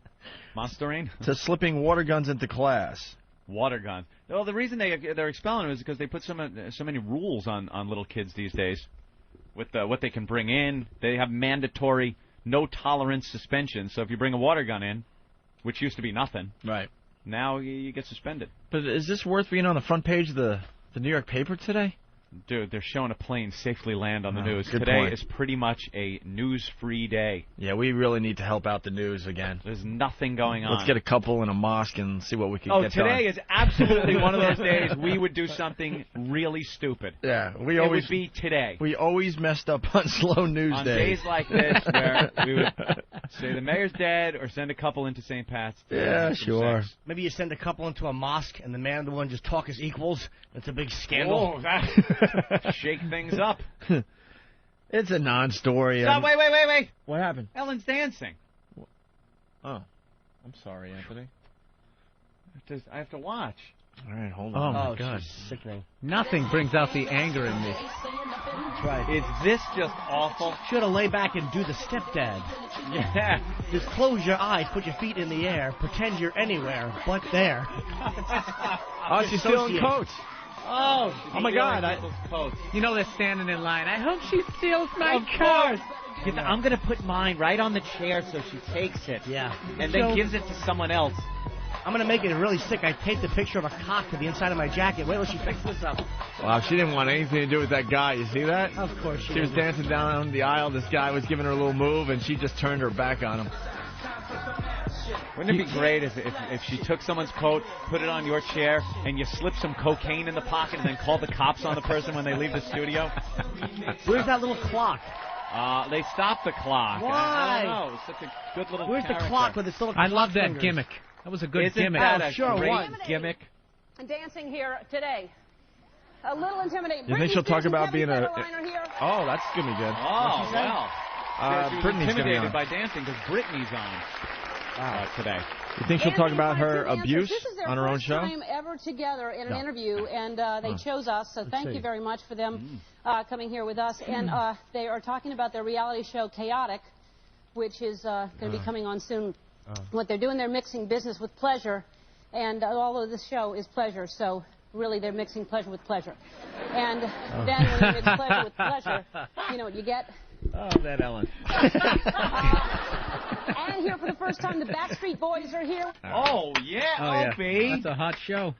B: Monstering.
A: To slipping water guns into class.
B: Water gun. Well, the reason they're expelling them is because they put so many rules on little kids these days. With what they can bring in, they have mandatory no-tolerance suspension. So if you bring a water gun in, which used to be nothing,
A: right?
B: Now you get suspended.
A: But is this worth being on the front page of the New York paper today?
B: Dude, they're showing a plane safely land on the news.
A: Good
B: Today
A: point.
B: is pretty much a news-free day.
A: Yeah, we really need to help out the news again.
B: There's nothing going on.
A: Let's get a couple in a mosque and see what we can get done.
B: Today is absolutely one of those days we would do something really stupid.
A: Yeah,
B: it would be today.
A: We always messed up on slow news
B: on
A: days.
B: days like this where we would say the mayor's dead or send a couple into St. Pat's.
A: Yeah, sure.
C: Maybe you send a couple into a mosque and the man and the woman just talk as equals. It's a big scandal.
B: Shake things up.
A: It's a non-story.
B: Stop, wait.
A: What happened?
B: Ellen's dancing.
A: Oh. I'm sorry, Anthony.
B: I have to watch.
A: All right, hold on.
D: Oh, my God.
C: Sickening.
D: Nothing brings out the anger in me.
C: That's right.
B: Is this just awful?
C: Should have lay back and do the stepdad.
B: Yeah.
C: Just close your eyes, put your feet in the air, pretend you're anywhere but there.
A: Oh, she's stealing coats.
B: Oh
C: my God!
D: You know they're standing in line. I hope she steals my
B: coat.
D: coat.
B: I'm going to put mine right on the chair so she takes it.
C: Yeah.
B: And then gives it to someone else.
C: I'm going to make it really sick. I taped a picture of a cock to the inside of my jacket. Wait till she picks this up.
A: Wow, she didn't want anything to do with that guy. You see that?
C: Of course she
A: was dancing down the aisle. This guy was giving her a little move, and she just turned her back on him.
B: Wouldn't it be great if she took someone's coat, put it on your chair, and you slip some cocaine in the pocket and then call the cops on the person when they leave the studio?
C: Where's that little clock?
B: They stopped the clock.
C: Why?
B: I don't know. It's such a good little
C: Where's
B: character.
C: the clock with its little
D: I love that
C: fingers?
D: gimmick. That was a good
B: Isn't
D: gimmick.
B: that a great
C: was.
B: gimmick?
O: And dancing here today. A little intimidating.
A: You think she'll talk about being a...
O: Here.
A: Oh, that's going to be good.
B: Oh, well. She was
A: Britney's
B: intimidated by dancing because Britney's on today.
A: You think she'll talk about her
O: Dancing
A: abuse
O: This is their
A: on her own
O: first
A: show?
O: time ever together in an interview, and they chose us, so thank you very much for them coming here with us. And they are talking about their reality show, Chaotic, which is going to be coming on soon. What they're doing, they're mixing business with pleasure, and all of this show is pleasure, so really they're mixing pleasure with pleasure. And then when you mix pleasure with pleasure, you know what you get?
D: Oh, that Ellen.
O: And here for the first time, the Backstreet Boys are here.
B: Oh, yeah, Opie.
D: That's a hot show.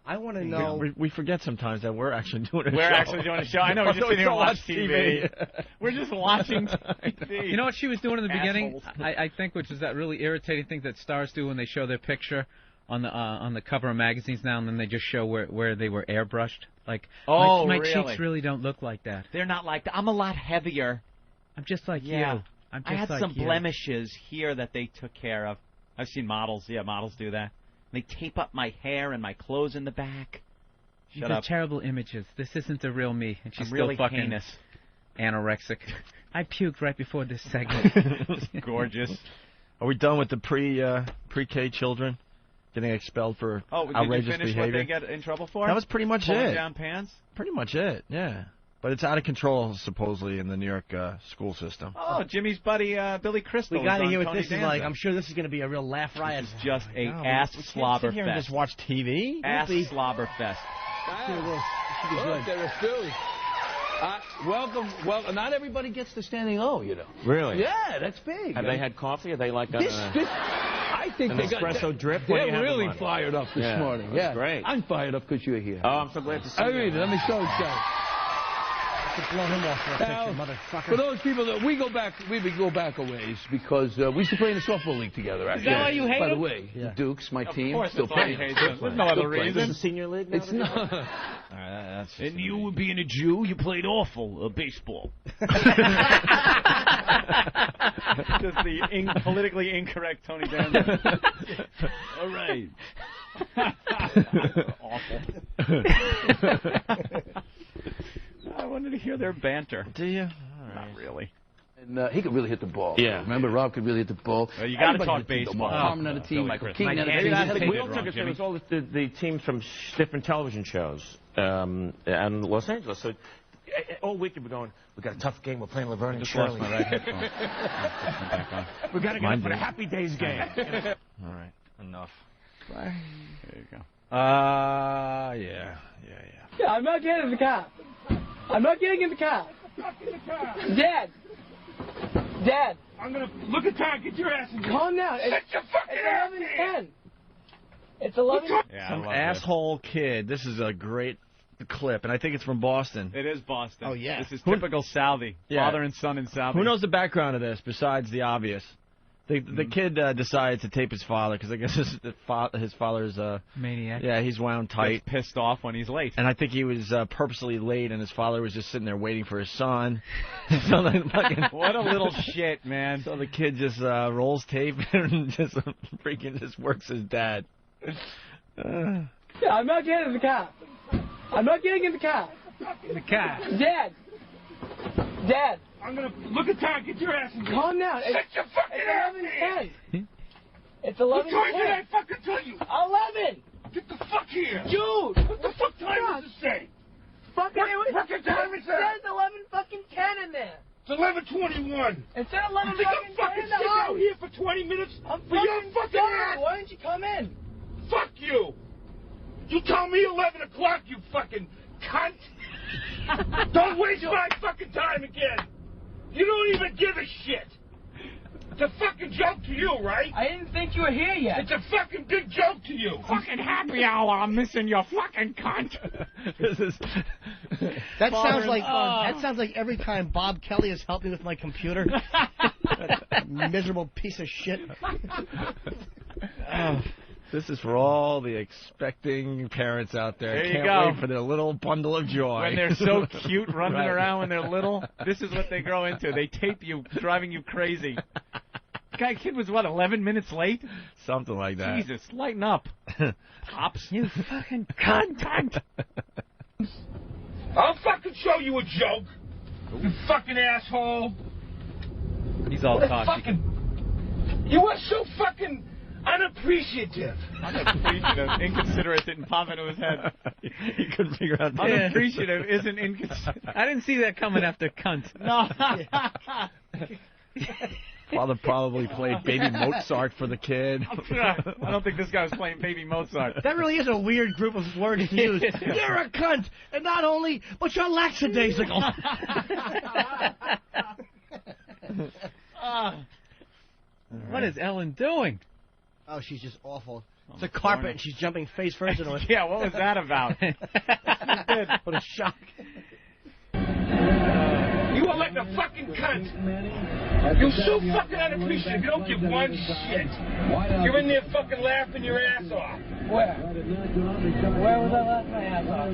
C: I want to know.
A: We forget sometimes that we're actually doing a show.
B: We're actually doing a show. I know, we're just sitting here and watch TV. We're just watching TV.
D: You know what she was doing in the beginning? I think, which is that really irritating thing that stars do when they show their picture on the cover of magazines now, and then they just show where they were airbrushed. Like, my cheeks really don't look like that.
B: They're not like that. I'm a lot heavier.
D: I'm just like you. I'm just
B: I had
D: like
B: some
D: you.
B: blemishes here that they took care of. I've seen models. Yeah, models do that. They tape up my hair and my clothes in the back.
D: These are terrible images. This isn't the real me. And she's
B: I'm really
D: still fucking
B: heinous.
D: Anorexic. I puked right before this segment.
B: Gorgeous.
A: Are we done with the pre-K children getting expelled for outrageous
B: did you finish
A: behavior?
B: what they get in trouble for?
A: That was pretty much
B: Pulling
A: it.
B: down pants?
A: Pretty much it, yeah. But it's out of control, supposlobly, in the New York school system.
B: Oh, Jimmy's buddy Billy Crystal.
C: We got to
B: was
C: hear
B: on
C: what
B: Tony
C: this is
B: Danza.
C: like. I'm sure this is going to be a real laugh riot.
B: This is just a
A: No,
B: ass
A: we can't
B: slobber
A: sit here and
B: fest.
A: just watch TV.
B: Ass slobber fest.
C: Let's do this. This should be good.
P: They're a Philly. Welcome. Well, not everybody gets the standing O, you know.
A: Really?
P: Yeah, that's big.
Q: Have they had coffee? Are they like
P: I think
Q: an
P: they got
Q: espresso drip? What do you
P: They're
Q: have in
P: really
Q: mind?
P: fired up this morning.
Q: That's
P: Yeah,
Q: great.
P: I'm fired up because you're here.
Q: Oh, I'm so glad to see
P: I
Q: you.
P: mean, let me show you something.
C: To blow him off for a
P: Now,
C: picture, motherfucker.
P: for those people that we go back a ways because we used to play in the softball league together.
N: Is that why you hate
P: By the
N: him?
P: way, the Dukes, my team,
B: course
P: still
B: that's why he
P: playing.
B: hates him. There's no other reason.
Q: Is this the senior league now?
P: It's not.
Q: And you, being a Jew, you played awful baseball.
B: Just the politically incorrect Tony Danza.
Q: All right.
B: Awful. I wanted to hear their banter.
A: Do you?
B: Not really.
P: And he could really hit the ball.
Q: Yeah.
P: Remember, Rob could really hit the ball.
B: Well, you got to
P: Everybody
B: talk
P: could hit the
B: baseball.
P: ball. Harmon had a team, Michael Keaton had a team.
Q: We all took it. It was all the teams from different television shows and Los Angeles. So all week we're going, we got a tough game. We're playing Laverne and Shirley.
B: My right headphone.
Q: We got to get up for the Happy Days game.
A: All right, enough.
B: There you go.
A: Yeah.
R: Yeah, I'm not getting in the car. I'm not getting in the car. Dad.
I: I'm gonna look at time. Get your ass in here.
R: Calm down.
I: Get your fucking ass in here.
R: It's 11:10.
B: Yeah,
A: Some asshole kid. This is a great clip, and I think it's from Boston.
B: It is Boston.
C: Oh, yeah.
B: This is typical Southie.
A: Yeah.
B: Father and son in Southie.
A: Who knows the background of this besides the obvious? The kid decides to tape his father because I guess his father's
D: Maniac.
A: Yeah, he's wound tight.
B: Gets pissed off when he's late.
A: And I think he was purposely late, and his father was just sitting there waiting for his son. So
B: what a little shit, man.
A: So the kid just rolls tape and just freaking just works his dad.
R: Yeah, I'm not getting in the car. I'm not getting in the car.
N: In the car.
R: Dad.
I: I'm gonna look at time. Get your ass in here.
R: Calm down.
I: Sit your fucking ass in here.
R: It's
I: What
R: 11:10.
I: time did I fucking tell you?
R: 11.
I: Get the fuck here.
R: Dude.
I: What the fuck time does it say?
R: Fucking
I: What fucking time is that?
R: It says 11:10 in there.
I: It's 11:21.
R: It said 11
I: You think I'm fucking
R: in the
I: sitting out
R: house.
I: here for 20 minutes?
R: I'm
I: for your fucking
R: sorry.
I: ass?
R: Why didn't you come in?
I: Fuck you. You tell me 11 o'clock, you fucking cunt. Don't waste my fucking time again. You don't even give a shit. It's a fucking joke to you, right?
R: I didn't think you were here yet.
I: It's a fucking big joke to you.
B: Fucking happy hour. I'm missing your fucking cunt.
C: That sounds like every time Bob Kelly has helped me with my computer. That miserable piece of shit.
A: This is for all the expecting parents out there.
B: There you
A: Can't
B: go.
A: wait for their little bundle of joy.
B: When they're so cute running
A: Right.
B: around when they're little, this is what they grow into. They tape you, driving you crazy. The kid was, what, 11 minutes late?
A: Something like that.
B: Jesus, lighten up. Pops.
R: You fucking cunt.
I: I'll fucking show you a joke. You fucking asshole.
B: He's all
I: What a
B: cocky.
I: You are so fucking unappreciative.
B: Unappreciative. Inconsiderate didn't pop into his head.
A: He couldn't figure out.
B: Unappreciative isn't inconsiderate.
D: I didn't see that coming after cunt.
B: No.
A: Father probably played Baby Mozart for the kid.
B: I don't think this guy was playing Baby Mozart.
C: That really is a weird group of words to use. You're a cunt, and not only, but you're lackadaisical.
D: What is Ellen doing?
C: Oh, she's just awful. It's a carpet, and she's jumping face first into it.
B: Yeah, what was that about?
C: What a shock.
I: You are like a fucking cunt. You're so fucking unappreciative. You don't give one shit. You're in there fucking laughing your ass off.
R: Where? Where was I laughing my ass off?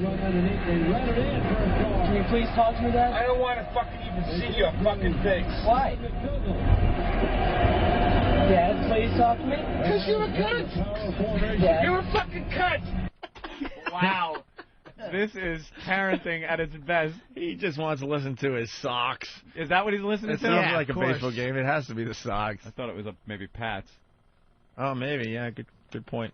R: Can you please talk to me, Dad?
I: I don't want to fucking even see your fucking face.
R: Why? Dad, please talk to me.
I: Because you're a cunt.
R: Dad.
I: You're a fucking cunt.
B: Wow. This is parenting at its best.
A: He just wants to listen to his socks.
B: Is that what he's listening
A: It
B: to?
A: sounds like a baseball game. It has to be the socks.
B: I thought it was maybe Pat's.
A: Oh, maybe. Yeah, good point.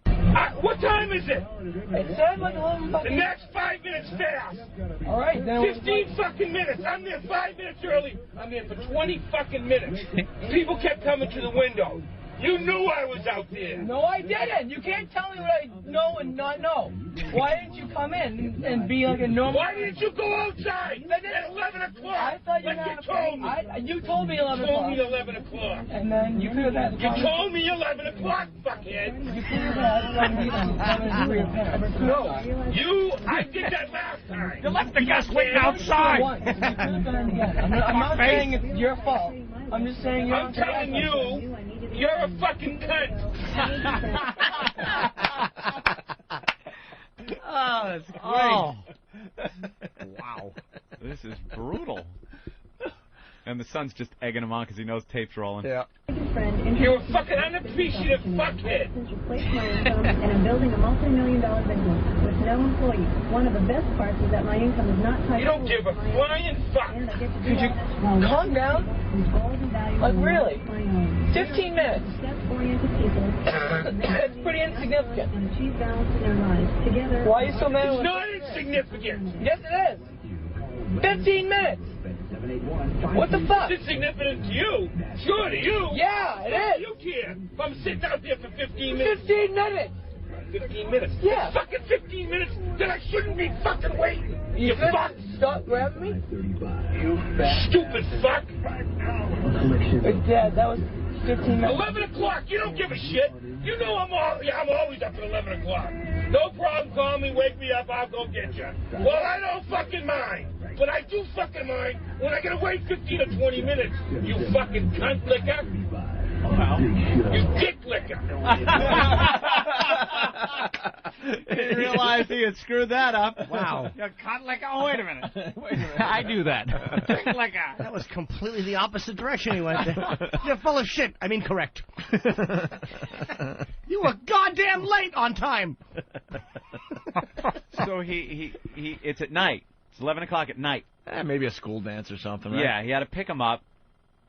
I: What time is it?
R: It said like 11
I: The
R: fucking...
I: next 5 minutes fast.
R: All right, then...
I: 15 fucking minutes. I'm there 5 minutes early. I'm there for 20 fucking minutes. People kept coming to the window. You knew I was out there.
R: No, I didn't. You can't tell me what I know and not know. Why didn't you come in and be like a normal...
I: Why didn't you go outside at 11 o'clock?
R: I thought you told me. You told me 11 o'clock.
I: You told me 11 o'clock.
R: And then you could have had...
I: You told me 11 o'clock, fuckhead.
R: You could have had...
I: No, I did that last time.
Q: You left the guest waiting outside.
R: I'm not saying it's your fault. I'm just saying you're...
I: I'm telling you, you're a fucking cunt.
B: Oh, that's great.
A: Oh.
B: Wow. This is brutal. And the son's just egging him on because he knows tape's rolling.
A: Yeah.
I: You're a fucking unappreciative fuckhead.
S: Since you placed my income and I'm building a multi-million-dollar business with no employees. One of the best parts is that my income is not tied.
I: You don't give a flying fuck.
R: Could you calm down? Like really? 15 minutes. That's pretty insignificant. Why are you so mad?
I: It's not insignificant.
R: Yes, it is. 15 minutes. What the fuck?
I: It's insignificant to you. Sure to you.
R: Yeah, it is.
I: You care. If I'm sitting out there for 15 minutes.
R: 15 minutes.
I: 15 minutes.
R: Yeah.
I: It's fucking 15 minutes that I shouldn't be fucking waiting. You fuck.
R: Stop grabbing me.
I: You stupid fuck.
R: Dad, that was 15 minutes.
I: 11 o'clock. You don't give a shit. You know I'm always up at 11 o'clock. No problem. Call me. Wake me up. I'll go get you. Well, I don't fucking mind. But I do fucking mind when I gotta wait 15 or 20 minutes. You fucking cunt licker.
B: Well.
I: You dick licker.
B: He didn't realize he had screwed that up.
A: Wow.
B: You cunt licker. Oh, wait a minute. I do that. Dick licker.
C: That was completely the opposite direction he went there. You're full of shit. I mean, correct. You were goddamn late on time.
B: So it's at night. It's 11 o'clock at night.
A: Maybe a school dance or something, right?
B: Yeah, he had to pick him up.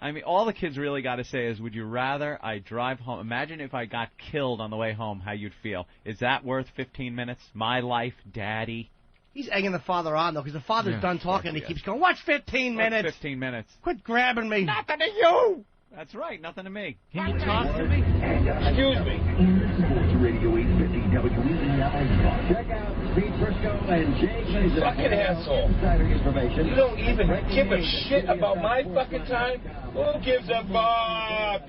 B: I mean, all the kids really got to say is, would you rather I drive home? Imagine if I got killed on the way home, how you'd feel. Is that worth 15 minutes? My life, Daddy.
C: He's egging the father on, though, because the father's done talking, and he keeps going, what's 15 minutes?
B: What's 15 minutes?
C: Quit grabbing me.
B: Nothing to you. That's right, nothing to me.
C: Can you talk to me?
I: Excuse me.
T: Radio 850 WEEI. Check out Pete Briscoe and Jay Glazer.
I: Fucking asshole.
T: Insider information.
I: You don't even give a shit about my fucking time? Who gives a fuck?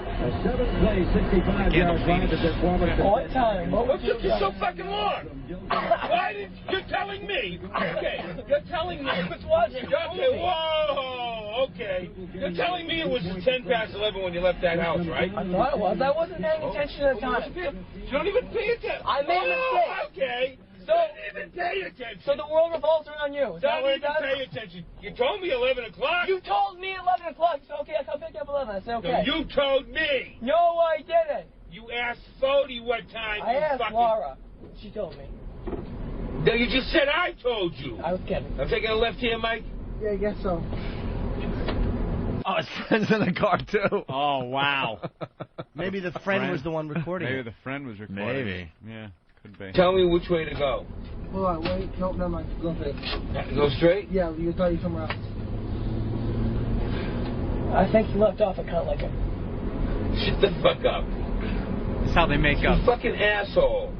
T: A 7-play, 65-yard drive at their former...
R: What time?
I: What took you so fucking long? Why did you're telling me? Okay, you're telling me.
R: I was watching.
I: Okay, whoa, okay. You're telling me it was 10 past 11 when you left that house, right?
R: I thought it was. I wasn't paying attention at the time.
I: You don't even pay attention.
R: I made a mistake.
I: Okay.
R: So,
I: don't even pay attention.
R: So the world revolves around you. Is that
I: Don't
R: what it
I: even
R: does?
I: pay attention. You told me 11 o'clock.
R: You told me 11 o'clock. So, okay, I'll pick you up 11. I said, okay.
I: No, you told me.
R: No, I didn't.
I: You asked Fody what time.
R: I asked Laura. She told me.
I: No, you just said I told you.
R: I was kidding.
I: I'm taking a left here, Mike.
R: Yeah, I guess so.
A: Oh, his friend's in the car, too.
B: Oh, wow.
C: Maybe the friend was the one recording
B: Maybe
C: it.
B: the friend was recording.
A: Maybe.
B: Yeah, could be.
I: Tell me which way to go.
R: Hold on, wait. Nope, never mind. Go straight.
I: Go straight?
R: Yeah, you thought you were somewhere else. I think you left off a cunt like it.
I: Shut the fuck up.
B: That's how they make up.
I: You fucking asshole.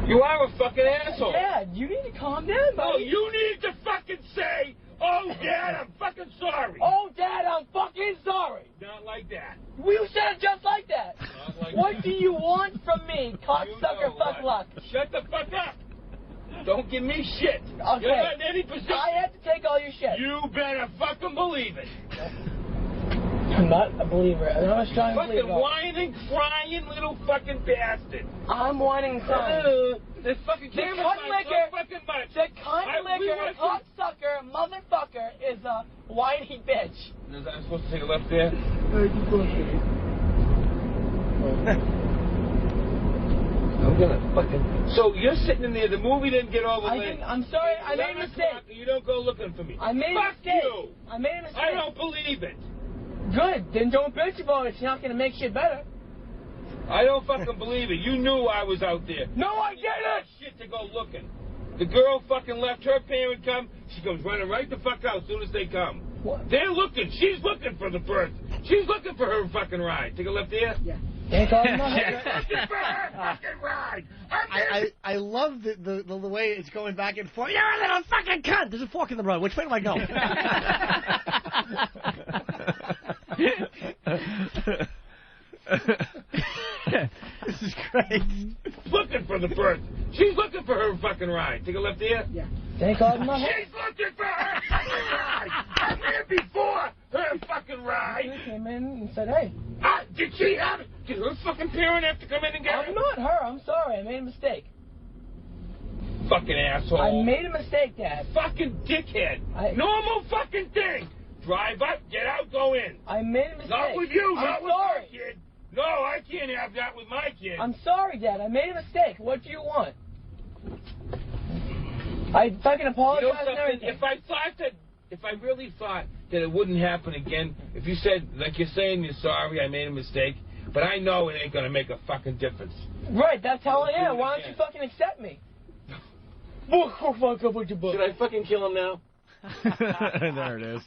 I: You are a fucking asshole.
R: Dad, you need to calm down, buddy.
I: No, you need to fucking say, oh, Dad, I'm fucking sorry.
R: Oh, Dad, I'm fucking sorry.
I: Not like that.
R: You said it just like that.
I: Not like
R: What
I: that.
R: do you want from me, cocksucker fuck luck?
I: Shut the fuck up. Don't give me shit.
R: Okay.
I: You're not in any position.
R: I had to take all your shit.
I: You better fucking believe it.
R: I'm not a believer. I'm not a strong believer.
I: Fucking whining, crying little fucking bastard.
R: I'm whining and crying.
I: This fucking
R: The
I: camera's
R: cunt
I: so
R: licker,
I: fucking much.
R: the cunt licker, cocksucker, motherfucker is a whiny bitch.
I: Is I supposed to take a left there? I'm gonna fucking... So you're sitting in there, the movie didn't get over late.
R: I'm sorry, I made a mistake.
I: You don't go looking for me.
R: I made a
I: Fuck
R: mistake.
I: you.
R: I made a mistake.
I: I don't believe it.
R: Good, then don't bitch about it. It's not going to make shit better.
I: I don't fucking believe it. You knew I was out there.
R: No, I didn't.
I: Shit to go looking. The girl fucking left her parent come. She comes running right the fuck out as soon as they come.
R: What?
I: They're looking. She's looking for the person. She's looking for her fucking ride. Take a left there?
R: Yeah.
C: I love the way it's going back and forth. You're a little fucking cunt. There's a fork in the road. Which way do I go? This is great.
I: Looking for the bird. She's looking for her fucking ride. Take a left here?
R: Yeah. Thank God.
I: She's looking for her fucking ride. I'm here before her fucking ride.
R: She came in and said, hey.
I: Did her fucking parent have to come in and get her?
R: I'm not her. I'm sorry. I made a mistake.
I: Fucking asshole.
R: I made a mistake, Dad.
I: Fucking dickhead. Normal fucking thing. Drive up, get out, go in.
R: I made a mistake.
I: Not with you,
R: I'm
I: not with
R: sorry.
I: my kid. No, I can't have that with my kid.
R: I'm sorry, Dad. I made a mistake. What do you want? I fucking apologize.
I: You know something? If I really thought that it wouldn't happen again, if you said, like you're saying, you're sorry, I made a mistake, but I know it ain't gonna make a fucking difference.
R: Right, that's how I am. Why don't you fucking accept me?
I: Should I fucking kill him now?
A: There it is.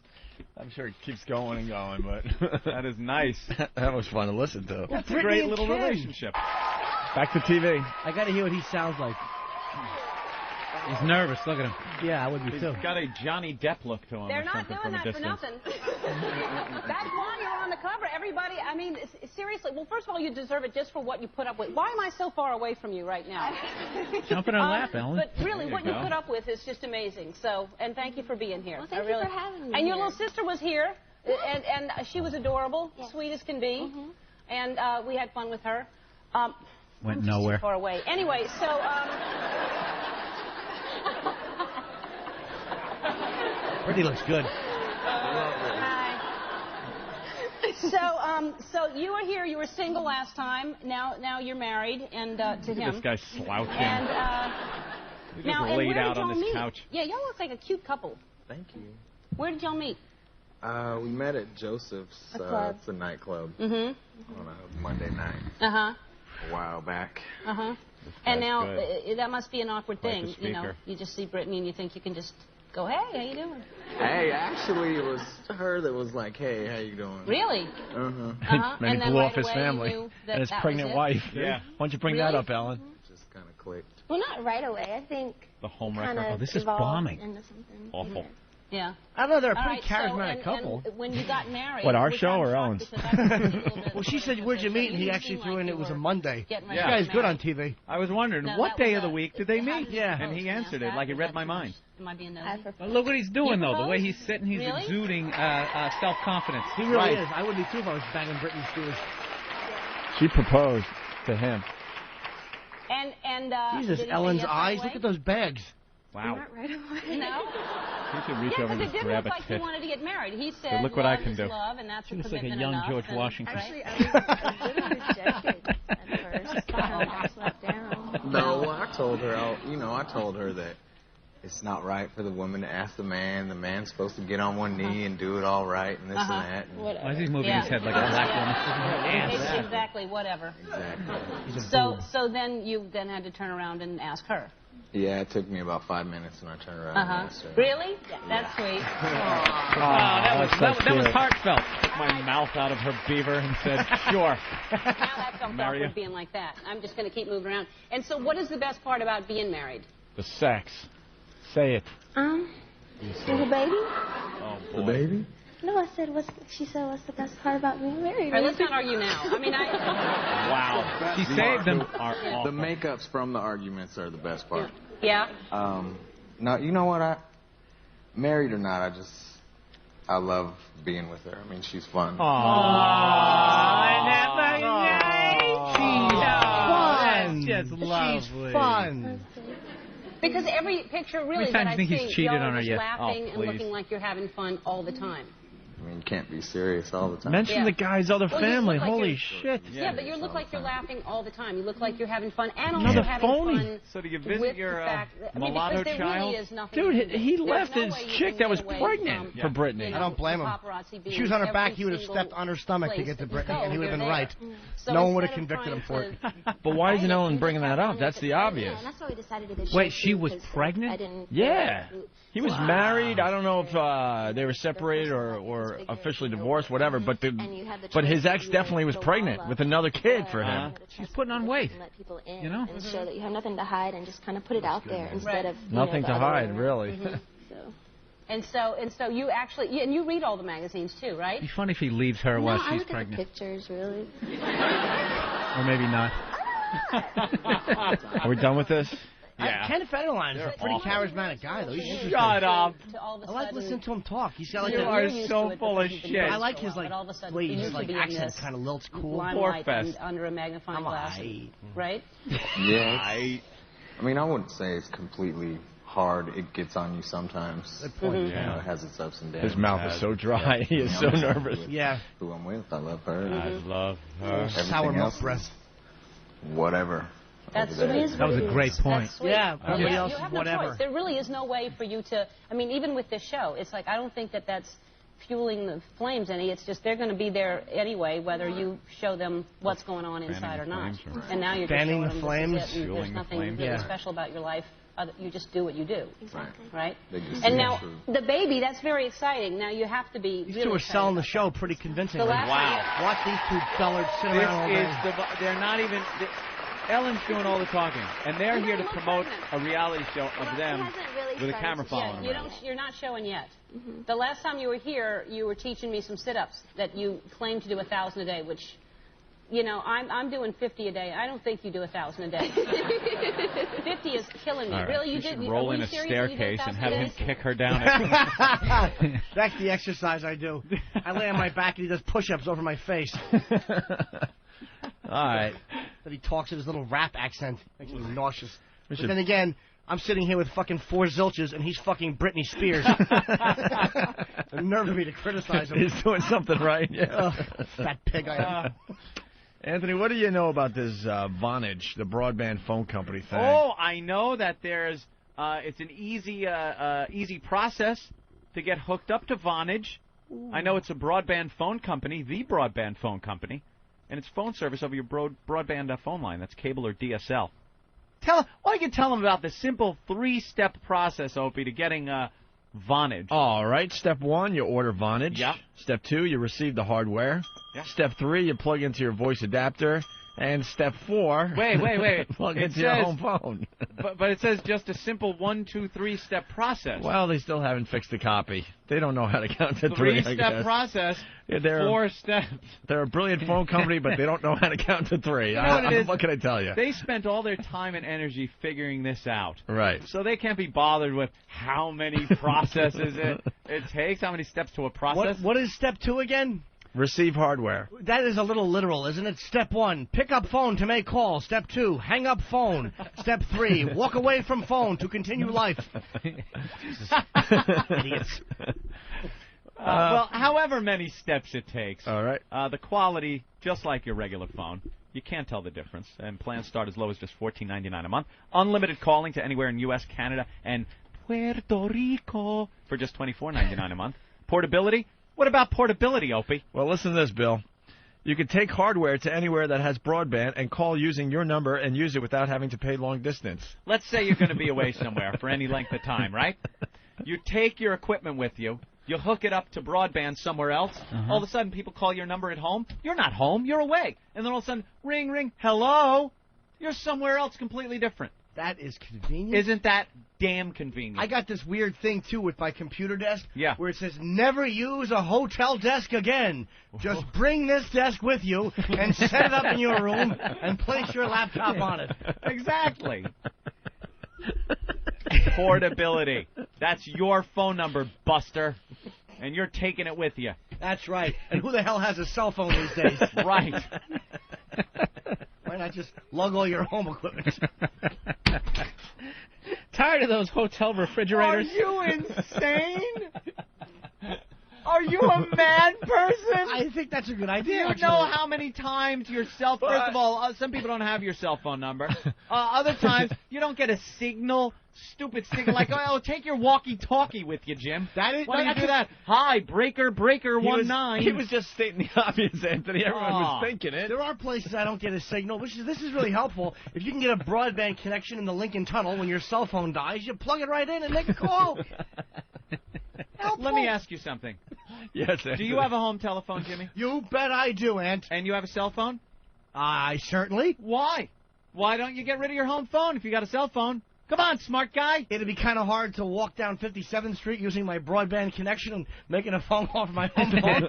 A: I'm sure it keeps going and going, but
B: that is nice.
A: That was fun to listen to.
B: That's a great little relationship.
A: Back to TV.
C: I got to hear what he sounds like.
D: He's nervous. Look at him.
C: Yeah, I would be too.
B: He's got a Johnny Depp look to him.
O: They're
B: or
O: not
B: something
O: doing
B: from a
O: that for
B: distance.
O: nothing. That's why you're on the cover. Everybody, I mean, seriously. Well, first of all, you deserve it just for what you put up with. Why am I so far away from you right now?
D: Jump in our lap, Ellen.
O: But really, what you put up with is just amazing. So, and thank you for being here.
U: Well, thank you for having me
O: And your
U: here.
O: little sister was here, and she was adorable, sweet as can be, and we had fun with her.
D: Went nowhere.
O: Too far away. Anyway, so.
C: Britney looks good.
O: Hi. So you were here. You were single last time. Now you're married, and to him.
B: This guy's slouching.
O: And
B: He
O: now,
B: just
O: and
B: laid
O: where
B: out
O: did
B: on
O: y'all
B: this
O: meet?
B: couch.
O: Yeah, y'all look like a cute couple.
V: Thank you.
O: Where did y'all meet?
V: We met at Joseph's.
O: A club.
V: It's a nightclub.
O: Mm-hmm.
V: On a Monday night.
O: Uh-huh.
V: A while back.
O: Uh-huh. And now
V: good.
O: that must be an awkward
V: Quite
O: thing,
V: the
O: you know.
V: speaker.
O: You just see Britney and you think you can just go, hey, how you doing?
V: Hey, actually, it was her that was like, hey, how you doing?
O: Really?
V: Uh-huh.
O: Uh-huh.
A: Then
O: And
A: he
O: then
A: blew
O: right
A: off his
O: away
A: family
O: you knew that
A: and his
O: that was
A: pregnant
O: it?
A: wife.
V: Yeah.
A: Why don't you bring that up, Ellen?
V: Just kind of clicked.
U: Well, not right away. I think
B: The home
U: kind
B: wrecker.
U: of
B: Oh, this is
U: evolved
B: bombing.
U: into something.
B: Awful.
O: Yeah.
C: I don't know. They're a
O: All
C: pretty
O: right,
C: charismatic couple.
O: And when you got married...
A: What, our
O: which
A: show
O: I'm
A: or
O: shocked
A: Ellen's?
O: because I was a little bit
C: Well, she said, where'd you meet? And he actually threw in it was a Monday.
O: getting
C: This
O: ready
C: guy's
O: to
C: good
O: marry.
C: on TV.
B: I was wondering,
O: No,
B: what
O: that
B: day
O: was
B: of the week did they
O: how
B: meet?
O: did you
B: And
O: propose?
B: he
O: Can I
B: answered
O: ask
B: it like he
O: that?
B: read my mind.
O: Am I being nosy?
D: Well, look what he's doing, though. The way
O: proposed?
D: he's sitting, he's
O: Really?
D: exuding self-confidence.
C: He really is. I would be too if I was banging Britney Spears.
A: She proposed to him.
O: And
C: Jesus,
O: did he say
C: Ellen's
O: yes right
C: eyes.
O: away?
C: Look at those bags.
B: Wow.
U: Not right away.
O: No?
B: He should reach
O: Yeah,
B: over
O: because
B: and
O: it
B: just
O: did
B: grab
O: look
B: a
O: like he
B: tit.
O: wanted to get married. He said,
B: But look what I
O: love
B: can
O: is
B: do.
O: love, and that's
D: She
O: a
D: looks like a
O: commitment
D: young
O: enough,
D: George
O: and-
D: Washington.
U: Actually, I was rejected at first. I slept down.
V: No, well, I told her, I told her that it's not right for the woman to ask the man. The man's supposed to get on one knee and do it all right and this and that. And
D: Why is he moving his head like a black woman?
O: Exactly, whatever.
V: Exactly.
O: So then you then had to turn around and ask her.
V: Yeah, it took me about 5 minutes, and I turned around and asked her.
O: Really? That's sweet.
D: That was heartfelt.
B: Took my mouth out of her beaver and said, sure.
O: Now that's so
B: Marry
O: awkward
B: you.
O: being like that. I'm just going to keep moving around. And so what is the best part about being married?
A: The sex. Say it.
U: Is the baby?
B: Oh, boy.
V: The baby?
U: No, I said, she said, what's the best part about being married?
O: All right, let's not argue now. I mean,
B: Wow.
V: She
B: saved them. Are
V: The makeups from the arguments are the best part.
O: Yeah.
V: Now, you know what? Married or not, I love being with her. I mean, she's fun.
D: That's just lovely.
C: She's fun.
O: Because every picture really
D: How many
O: that
D: times
O: I
D: you think
O: see,
D: he's cheated
O: y'all
D: on her
O: are just
D: yet?
O: laughing
V: Oh,
O: and
V: please.
O: looking like you're having fun all the time.
V: I mean, you can't be serious all the time.
A: Mention the guy's other
O: Well, you
A: family.
O: look like
A: Holy
O: you're-
A: shit.
O: Yeah, but you look like you're laughing all the time. You look like you're having fun and also
A: Another
O: having
A: phony.
O: fun.
B: So do you
O: with
B: visit your
O: the fact that,
B: mulatto
O: because there
B: child?
O: really is nothing
A: Dude,
O: you can do.
A: he
O: There's
A: left
O: no
A: his
O: way you
A: chick
O: can
A: that
O: get
A: was
O: away
A: pregnant
O: from,
A: for Britney.
O: you know,
C: I don't blame
O: the
C: him.
O: paparazzi
C: If
O: being
C: she was on her
O: every
C: back, he would have
O: single
C: stepped on her stomach to
O: place
C: get to
O: that you
C: Britney,
O: go,
C: and he would have been
O: you're
C: right.
O: there. So
C: No one would have
O: instead of
C: convicted him
O: trying
C: for it.
O: to-
A: But why isn't Ellen bringing that up? That's the obvious.
U: Yeah, and that's why we decided to do
D: Wait,
U: show
D: she
U: too,
D: was
U: 'cause
D: pregnant?
U: I didn't.
A: Yeah. He was married. I don't know if they were separated or were officially divorced, whatever. But his ex definitely was pregnant with another kid for him.
D: She's putting on weight.
U: Let people in,
D: you know,
U: and show that you have nothing to hide, and just kind of put it out there instead of
A: nothing to hide, really.
O: And so you actually, and you read all the magazines too, right?
D: It'd be funny if he leaves her while
U: I
D: she's
U: look
D: pregnant.
U: at the pictures, really.
D: Or maybe not.
A: Are we done with this?
C: Yeah. Ken Federline is a pretty charismatic guy, though. He's interesting.
B: Shut up.
C: I like listening to him talk. He's got like
B: you are so full of shit.
C: I like his way his accent kind of lilts cool.
O: Poor fest. Under a magnifying glass, right?
V: Yeah. I mean, I wouldn't say it's completely hard. It gets on you sometimes.
C: Good point.
V: You know, it has its ups and downs.
A: His mouth is so dry. He is so nervous.
C: Yeah.
V: Who I'm with, I love her.
B: I love her.
C: Sour milk breath.
V: Whatever.
O: That
D: was a great point.
C: Yeah, everybody else
O: you have
C: whatever.
O: No choice. There really is no way for you to. I mean, even with this show, it's like I don't think that that's fueling the flames any. It's just they're going to be there anyway, whether you show them what's going on inside or not. And now you're just showing them
C: flames,
O: this is it, and there's nothing really special about your life. You just do what you do.
U: Exactly.
O: Right? And now, the baby, that's very exciting. Now, you have to be
C: These
O: really
C: two are selling the show pretty convincingly.
O: Wow.
C: Watch these two dullards sit around all day.
B: They're not even... Ellen's doing all the talking, and they're here to promote a reality show of them with a camera following them.
O: You're not showing yet. The last time you were here, you were teaching me some sit-ups that you claim to do 1,000 a day, which... You know, I'm doing 50 a day. I don't think you do 1,000 a day. 50 is killing me.
B: Right.
O: Really,
B: you should roll in a staircase and have him kick her down.
C: That's the exercise I do. I lay on my back and he does push-ups over my face.
A: All right.
C: Then he talks in his little rap accent. Makes me nauseous. But then again, I'm sitting here with fucking 4 zilches and he's fucking Britney Spears. The nerve of me to criticize him.
A: He's doing something right. Yeah.
C: Fat pig I am.
A: Anthony, what do you know about this Vonage, the broadband phone company thing?
B: Oh, I know that there's it's an easy process to get hooked up to Vonage. Ooh. I know it's a broadband phone company, the broadband phone company, and it's phone service over your broadband phone line. That's cable or DSL. Why don't you tell them about the simple 3-step process, Opie, to getting Vonage?
A: All right. Step 1, you order Vonage.
B: Yeah.
A: Step 2, you receive the hardware.
B: Yeah.
A: Step 3, you plug into your voice adapter. And step 4,
B: wait.
A: plug into your home phone.
B: but it says just a simple 1, 2, 3-step process.
A: Well, they still haven't fixed the copy. They don't know how to count to 3.
B: 3-step process, 4 steps.
A: They're a brilliant phone company, but they don't know how to count to 3.
B: You know what it is?
A: What can I tell you?
B: They spent all their time and energy figuring this out.
A: Right.
B: So they can't be bothered with how many processes it takes, how many steps to a process.
C: What is step 2 again?
A: Receive hardware.
C: That is a little literal, isn't it? Step 1, pick up phone to make call. Step 2, hang up phone. Step 3, walk away from phone to continue life. Jesus. Idiots.
B: Well, however many steps it takes.
A: All right.
B: The quality, just like your regular phone, you can't tell the difference. And plans start as low as just $14.99 a month. Unlimited calling to anywhere in U.S., Canada, and Puerto Rico for just $24.99 a month. Portability. What about portability, Opie?
A: Well, listen to this, Bill. You can take hardware to anywhere that has broadband and call using your number and use it without having to pay long distance.
B: Let's say you're going to be away somewhere for any length of time, right? You take your equipment with you. You hook it up to broadband somewhere else. All of a sudden, people call your number at home. You're not home. You're away. And then all of a sudden, ring, ring, hello. You're somewhere else completely different.
C: That is convenient.
B: Isn't that damn convenient?
C: I got this weird thing, too, with my computer desk.
B: Yeah.
C: Where it says, never use a hotel desk again. Just bring this desk with you and set it up in your room and place your laptop on it.
B: Exactly. Portability. That's your phone number, Buster. And you're taking it with you.
C: That's right. And who the hell has a cell phone these days?
B: Right.
C: Why not just lug all your home equipment?
D: Tired of those hotel refrigerators?
B: Are you insane? Are you a mad person?
C: I think that's a good idea.
B: Do you know how many times your cell phone... First of all, some people don't have your cell phone number. Other times, you don't get a signal, stupid signal, like, oh, take your walkie-talkie with you, Jim. Why do you do that? Hi, breaker 19.
A: He was just stating the obvious, Anthony. Everyone was thinking it.
C: There are places I don't get a signal, this is really helpful. If you can get a broadband connection in the Lincoln Tunnel when your cell phone dies, you plug it right in and make a call.
B: Let me ask you something.
A: Yes,
B: Do you have a home telephone, Jimmy?
C: You bet I do, Ant.
B: And you have a cell phone?
C: I certainly.
B: Why? Why don't you get rid of your home phone if you got a cell phone? Come on, smart guy.
C: It'd be kind of hard to walk down 57th Street using my broadband connection and making a phone call from my home phone.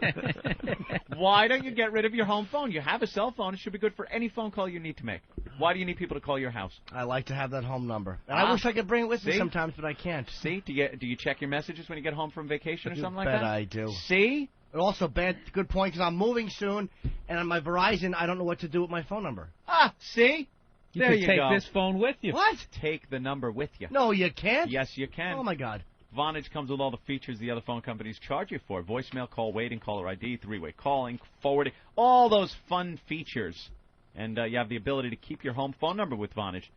B: Why don't you get rid of your home phone? You have a cell phone. It should be good for any phone call you need to make. Why do you need people to call your house?
C: I like to have that home number. And I wish I could bring it with me
B: See?
C: sometimes, but I can't.
B: See? Do you check your messages when you get home from vacation or something like
C: bet
B: that?
C: I do.
B: See?
C: And also, good point, because I'm moving soon, and on my Verizon, I don't know what to do with my phone number.
B: Ah, see?
D: You could take this phone with you.
C: What?
B: Take the number with you.
C: No, you can't.
B: Yes, you can.
C: Oh, my God.
B: Vonage comes with all the features the other phone companies charge you for. Voicemail, call waiting, caller ID, three-way calling, forwarding, all those fun features. And you have the ability to keep your home phone number with Vonage.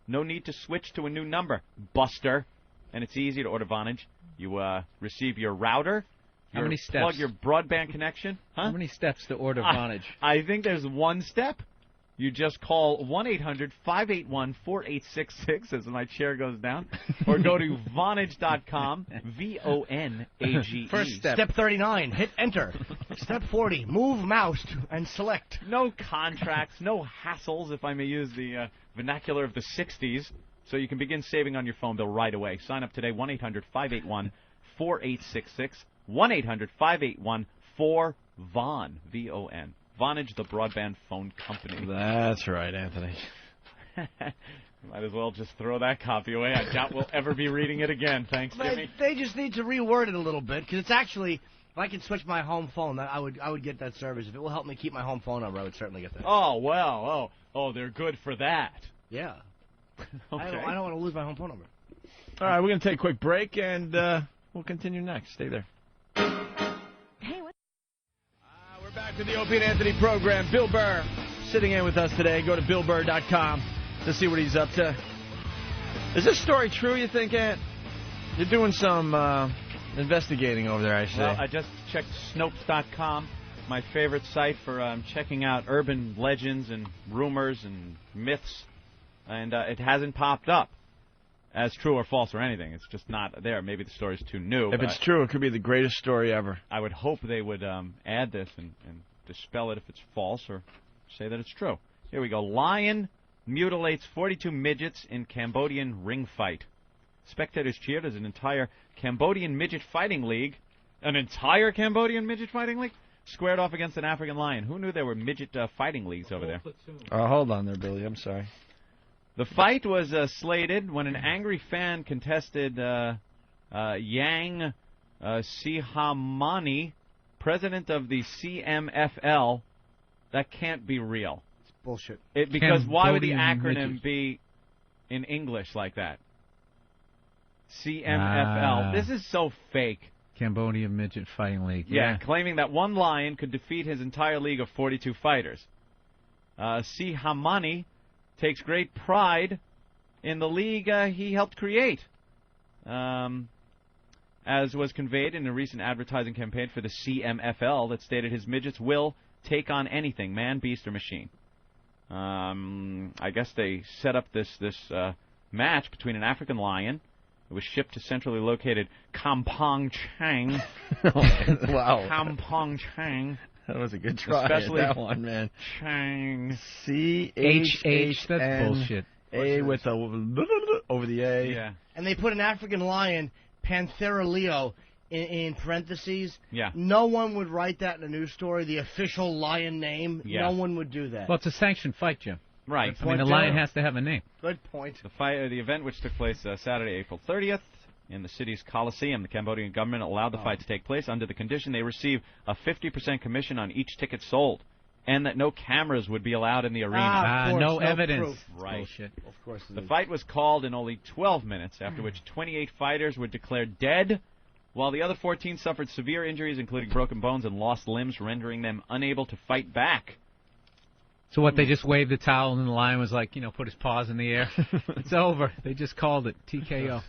B: No need to switch to a new number, Buster. And it's easy to order Vonage. You receive your router.
D: How many steps?
B: Plug your broadband connection. Huh?
D: How many steps to order Vonage?
B: I think there's one step. You just call 1-800-581-4866 as my chair goes down, or go to Vonage.com, V-O-N-A-G-E.
C: First step. Step 39, hit enter. Step 40, move mouse and select.
B: No contracts, no hassles, if I may use the vernacular of the 60s, so you can begin saving on your phone bill right away. Sign up today, 1-800-581-4866, 1-800-581-4VON, V-O-N. Vonage, the broadband phone company.
A: That's right, Anthony.
B: Might as well just throw that copy away. I doubt we'll ever be reading it again. Thanks, Jimmy.
C: They just need to reword it a little bit, because it's actually, if I could switch my home phone, I would get that service. If it will help me keep my home phone number, I would certainly get that.
B: Oh, well. Oh, they're good for that.
C: Yeah.
B: Okay.
C: I don't want to lose my home phone number.
A: All right, we're going to take a quick break, and we'll continue next. Stay there. We're back to the Opie and Anthony program. Bill Burr sitting in with us today. Go to BillBurr.com to see what he's up to. Is this story true, you think, Ant? You're doing some investigating over there, I see.
B: Well, I just checked Snopes.com, my favorite site for checking out urban legends and rumors and myths, and it hasn't popped up as true or false or anything. It's just not there. Maybe the story's too new.
A: If it's true, it could be the greatest story ever.
B: I would hope they would add this and dispel it if it's false, or say that it's true. Here we go. Lion mutilates 42 midgets in Cambodian ring fight. Spectators cheered as an entire Cambodian midget fighting league, squared off against an African lion. Who knew there were midget fighting leagues over there?
A: Hold on there, Billy. I'm sorry.
B: The fight was slated when an angry fan contested Yang Sihamani, president of the CMFL. That can't be real.
C: It's bullshit.
B: Because why would the
D: Cambodian
B: acronym
D: midgets.
B: be in English like that? CMFL. This is so fake.
D: Cambodian Midget Fighting League.
B: Yeah, claiming that one lion could defeat his entire league of 42 fighters. Sihamani takes great pride in the league he helped create, as was conveyed in a recent advertising campaign for the CMFL that stated his midgets will take on anything, man, beast, or machine. I guess they set up this match between an African lion. It was shipped to centrally located Kampong Chang.
A: Wow.
B: Kampong Chang.
A: That was a good try.
B: Especially
A: that one, man.
B: Chang.
A: C-H-H.
D: That's bullshit.
A: A with a over the A.
B: Yeah.
C: And they put an African lion, Panthera leo, in parentheses.
B: Yeah.
C: No one would write that in a news story, the official lion name.
B: Yeah.
C: No one would do that.
D: Well, it's a sanctioned fight, Jim.
B: Right.
D: I mean, the lion has to have a name.
C: Good point.
B: The event, which took place Saturday, April 30th, in the city's Coliseum, the Cambodian government allowed the fight to take place under the condition they receive a 50% commission on each ticket sold, and that no cameras would be allowed in the arena.
D: No evidence.
C: Proof.
B: Right.
D: Bullshit.
C: Of course.
B: The fight was called in only 12 minutes, after which 28 fighters were declared dead, while the other 14 suffered severe injuries, including broken bones and lost limbs, rendering them unable to fight back.
D: So what, they just waved the towel and the lion was like, put his paws in the air. It's over. They just called it TKO.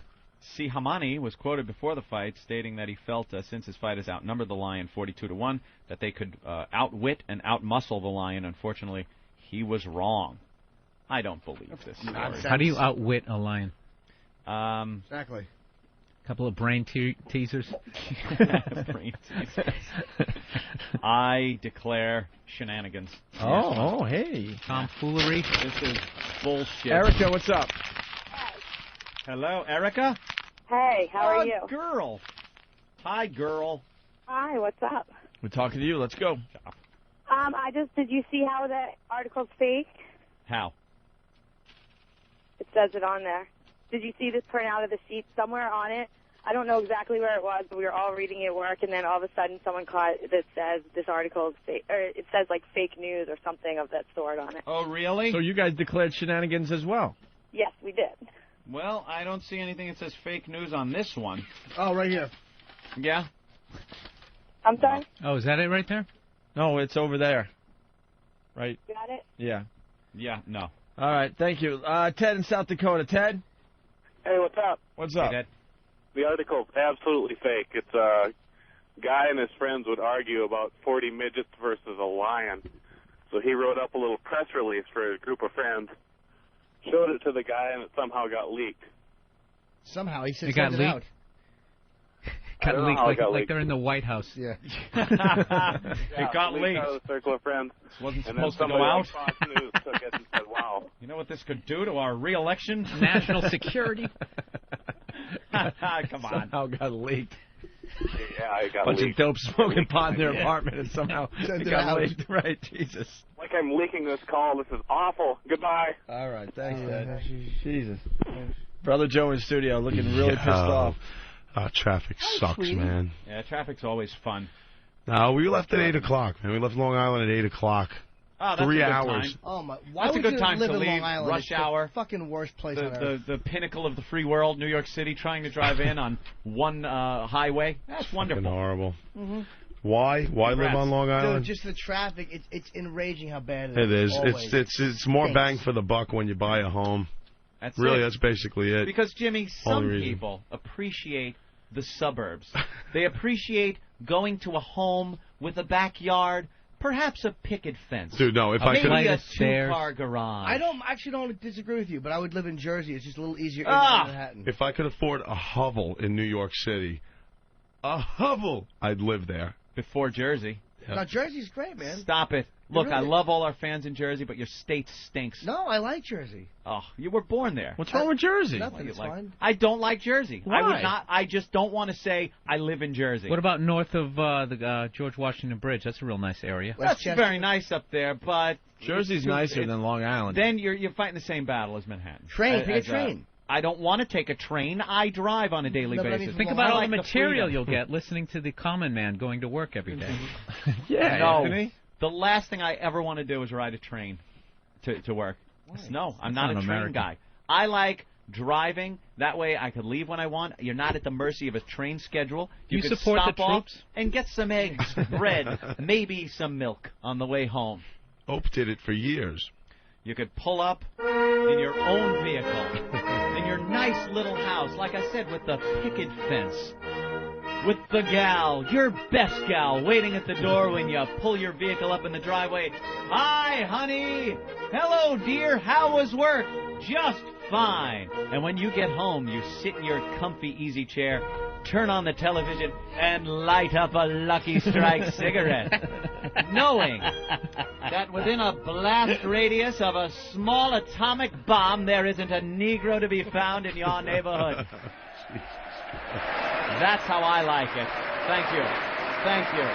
B: Sihamani was quoted before the fight, stating that he felt, since his fighters outnumbered the lion 42-1, that they could outwit and outmuscle the lion. Unfortunately, he was wrong. I don't believe this story.
D: How do you outwit a lion?
C: Exactly.
D: Couple of brain teasers.
B: Brain teasers. I declare shenanigans.
A: Oh, hey.
D: Tomfoolery.
B: This is bullshit.
A: Erica, what's up?
B: Hello, Erica?
F: Hey, how are you?
B: Girl. Hi, girl.
F: Hi, what's up?
A: We're talking to you. Let's go.
F: Did you see how that article's fake?
B: How?
F: It says it on there. Did you see this printout of the sheet somewhere on it? I don't know exactly where it was, but we were all reading it at work, and then all of a sudden someone caught that says this article is fake, or it says like fake news or something of that sort on it.
B: Oh, really?
A: So you guys declared shenanigans as well?
F: Yes, we did.
B: Well, I don't see anything that says fake news on this one.
C: Oh, right here.
B: Yeah?
F: I'm sorry?
D: Oh, is that it right there?
A: No, it's over there. Right?
F: Got it?
A: Yeah.
B: Yeah, no.
A: All right, thank you. Ted in South Dakota. Ted?
G: Hey, what's up?
A: What's up?
B: Hey, Ted.
G: The article's absolutely fake. It's a guy and his friends would argue about 40 midgets versus a lion. So he wrote up a little press release for a group of friends, showed it to the guy, and it somehow got leaked.
C: Somehow he said
D: It got
C: send it
D: leaked?
C: out.
D: Got leaked
G: how it got
D: like
G: leaked.
D: they're in the White House.
C: Yeah.
B: It got leaked.
G: Out of the circle of friends.
B: Wasn't
G: And
B: supposed to
G: then
B: go out.
G: Fox News took it and said, wow.
B: You know what this could do to our re-election?
D: National security.
B: Come on.
A: Somehow got leaked.
G: Yeah, it got
A: Bunch
G: leaked.
A: of dope smoking pot in their apartment, and somehow
C: Send
A: it
C: it
A: got
C: out.
A: leaked. Right, Jesus.
G: Like I'm leaking this call. This is awful. Goodbye.
A: All right, thanks, Ted. Jesus. Brother Joe in studio looking really pissed off.
H: Traffic sucks, man.
B: Yeah, traffic's always fun.
H: No, we left at 8 o'clock, man. We left Long Island at 8 o'clock.
B: Oh, that's
H: 3
B: a good
H: hours.
B: time.
C: Oh my! Why
B: That's a
C: would
B: good
C: you
B: time
C: live
B: to
C: in
B: leave.
C: Long Island?
B: Rush
C: It's the
B: hour.
C: fucking worst place on earth.
B: The pinnacle of the free world, New York City, trying to drive in on one highway. That's wonderful.
H: Fucking horrible.
C: Mm-hmm.
H: Why? Why live on Long Island?
C: Dude, just the traffic. It's enraging how bad
H: It is.
C: Always.
H: It's more
C: Stinks.
H: bang for the buck when you buy a home.
B: That's
H: really,
B: it.
H: that's basically it.
B: Because, Jimmy,
H: Only
B: some
H: reason.
B: people appreciate the suburbs. They appreciate going to a home with a backyard, perhaps a picket fence.
H: Dude, no, if I
B: maybe
H: could-
B: a two-car garage.
C: I actually don't disagree with you, but I would live in Jersey. It's just a little easier in Manhattan.
H: If I could afford a hovel in New York City, a hovel, I'd live there.
B: Before Jersey.
C: Now, Jersey's great, man.
B: Stop it. Look,
C: really
B: I
C: is.
B: love all our fans in Jersey, but your state stinks.
C: No, I like Jersey.
B: Oh, you were born there.
A: What's wrong with Jersey?
C: Nothing,
B: You
C: it's
B: like-
C: fine.
B: I don't like Jersey. I
D: Why?
B: would not. I just don't want to say I live in Jersey.
D: What about north of the George Washington Bridge? That's a real nice area.
B: That's very nice up there, but
A: Jersey's nicer than Long Island.
B: Then you're fighting the same battle as Manhattan.
C: Train, take a
B: As,
C: train.
B: I don't want to take a train. I drive on a daily
C: No, but I
B: basis.
C: mean,
D: Think
C: I
D: about all
B: like
D: the material
B: freedom.
D: you'll get listening to the common man going to work every day.
A: Yeah,
B: No,
A: Anthony.
B: the last thing I ever want to do is ride a train to work. No, I'm not a
D: not
B: train
D: American.
B: guy. I like driving. That way I could leave when I want. You're not at the mercy of a train schedule.
D: You
B: could
D: support the
B: stop off
D: troops?
B: and get some eggs, bread, maybe some milk on the way home.
H: Ope did it for years.
B: You could pull up in your own vehicle, in your nice little house, like I said, with the picket fence, with the gal, your best gal, waiting at the door when you pull your vehicle up in the driveway. Hi, honey. Hello, dear. How was work? Just fine. And when you get home, you sit in your comfy easy chair, turn on the television, and light up a Lucky Strike cigarette, knowing that within a blast radius of a small atomic bomb, there isn't a Negro to be found in your neighborhood. That's how I like it. Thank you. Thank you.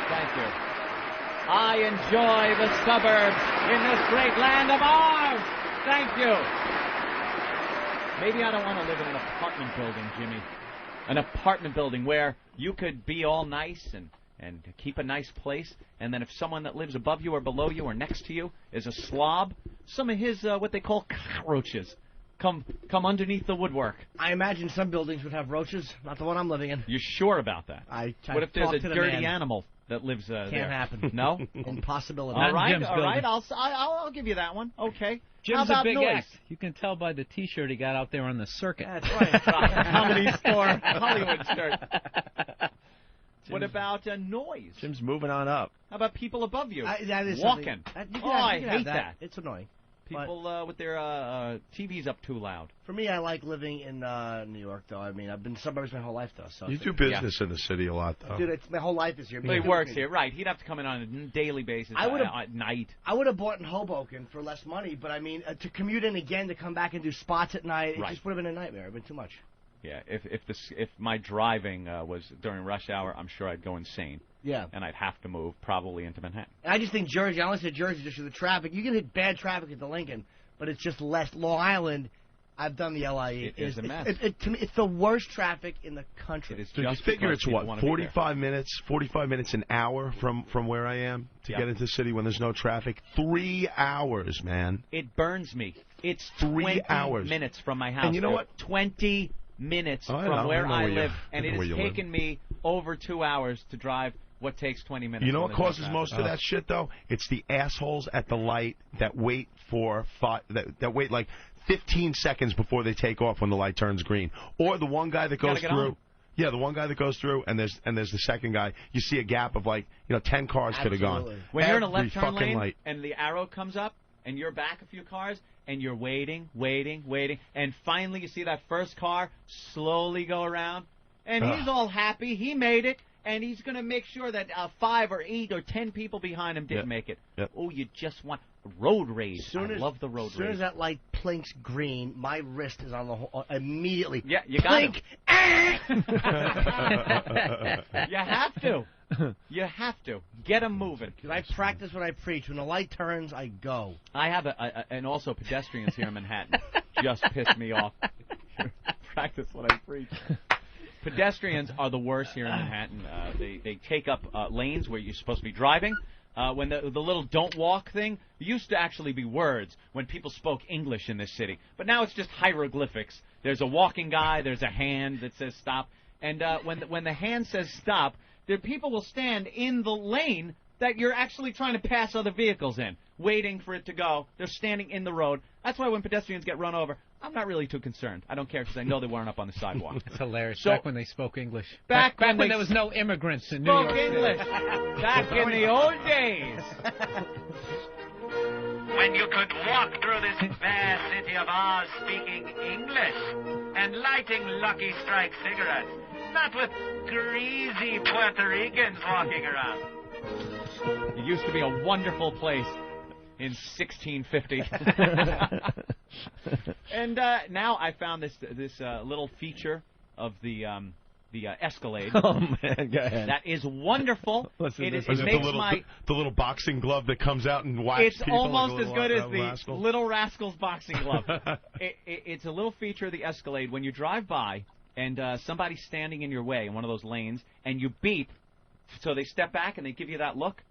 B: Thank you. I enjoy the suburbs in this great land of ours. Thank you. Maybe I don't want to live in an apartment building, Jimmy. An apartment building where you could be all nice and keep a nice place, and then if someone that lives above you or below you or next to you is a slob, some of his what they call cockroaches come underneath the woodwork.
C: I imagine some buildings would have roaches. Not the one I'm living in.
B: You sure about that? What if there's
C: talked
B: a
C: to the
B: dirty
C: man.
B: animal that lives there?
C: Can't happen.
B: No?
C: Impossibility.
B: All right,
D: Jim's
B: all right.
D: building.
B: I'll give you that one. Okay. How
D: Jim's a
B: about
D: big
B: noise?
D: act. You can tell by the T-shirt he got out there on the circuit.
B: That's right. Comedy store, Hollywood shirt. What about noise?
A: Jim's moving on up.
B: How about people above you
C: That is
B: walking?
C: something- you
B: Oh,
C: can have-
B: I
C: you can have
B: hate that.
C: It's annoying.
B: People with their TVs up too loud.
C: For me, I like living in New York, though. I mean, I've been in suburbs my whole life, though. So
H: You do business in the city a lot, though.
C: Dude, my whole life is here.
B: Well, he works here, right? He'd have to come in on a daily basis at night.
C: I would have bought in Hoboken for less money, but I mean, to commute in again, to come back and do spots at night, it just would have been a nightmare. It would have been too much.
B: Yeah, if my driving was during rush hour, I'm sure I'd go insane.
C: Yeah.
B: And I'd have to move probably into Manhattan.
C: And I just think Jersey, I only said Jersey just for the traffic. You can hit bad traffic at the Lincoln, but it's just less. Long Island, I've done the LIE.
B: It is a mess.
C: To me, it's the worst traffic in the country.
B: It is
H: So you figure it's what, 45 minutes an hour from where I am to get into the city when there's no traffic? 3 hours, man.
B: It burns me. It's
H: 3 hours.
B: minutes from my house.
H: And you know what?
B: 20 minutes
H: Oh, I
B: from
H: know.
B: where
H: I know
B: I
H: where you-
B: live,
H: I
B: and
H: know
B: it
H: where
B: has
H: you live.
B: taken me over 2 hours to drive what takes 20 minutes.
H: You know
B: when
H: what
B: there's no
H: causes
B: traffic.
H: most of that shit, though? It's the assholes at the light that wait for that wait like 15 seconds before they take off when the light turns green, or the one guy that goes
B: get
H: through.
B: on.
H: Yeah, the one guy that goes through, and there's the second guy. You see a gap of 10 cars could have gone.
B: When you're in a
H: Every
B: left turn
H: fucking
B: lane
H: light.
B: and the arrow comes up and you're back a few cars and you're waiting, and finally you see that first car slowly go around, and he's all happy, he made it, and he's going to make sure that 5 or 8 or 10 people behind him didn't make it.
H: Yep.
B: Oh, you just want road rage. I love the road
C: As soon
B: rage.
C: as that light blinks green, my wrist is on the whole, immediately.
B: Yeah, you got
C: Blink.
B: You have to. You have to. Get them moving.
C: Because I practice what I preach. When the light turns, I go.
B: I have and also pedestrians here in Manhattan just piss me off. Practice what I preach. Pedestrians are the worst here in Manhattan. They take up lanes where you're supposed to be driving. When the little don't walk thing used to actually be words when people spoke English in this city. But now it's just hieroglyphics. There's a walking guy, there's a hand that says stop. And when the hand says stop, the people will stand in the lane that you're actually trying to pass other vehicles in, waiting for it to go. They're standing in the road. That's why when pedestrians get run over, I'm not really too concerned. I don't care because I know they weren't up on the sidewalk.
D: It's hilarious.
B: So-
D: Back when they spoke English.
B: Back
D: when
B: when
D: there was no immigrants in New
B: Spoke
D: York City.
B: English. Back in the old days.
K: When you could walk through this vast city of ours speaking English and lighting Lucky Strike cigarettes, not with greasy Puerto Ricans walking around.
B: It used to be a wonderful place in 1650. And now I found this little feature of the Escalade.
H: Oh man, go ahead.
B: That is wonderful.
H: Listen,
B: It
H: is it
B: makes
H: the little boxing glove that comes out and whacks
B: It's
H: people
B: almost
H: like a
B: as
H: little
B: good as the
H: rascal?
B: Little Rascals boxing glove. It's a little feature of the Escalade. When you drive by and somebody's standing in your way in one of those lanes and you beep, so they step back and they give you that look,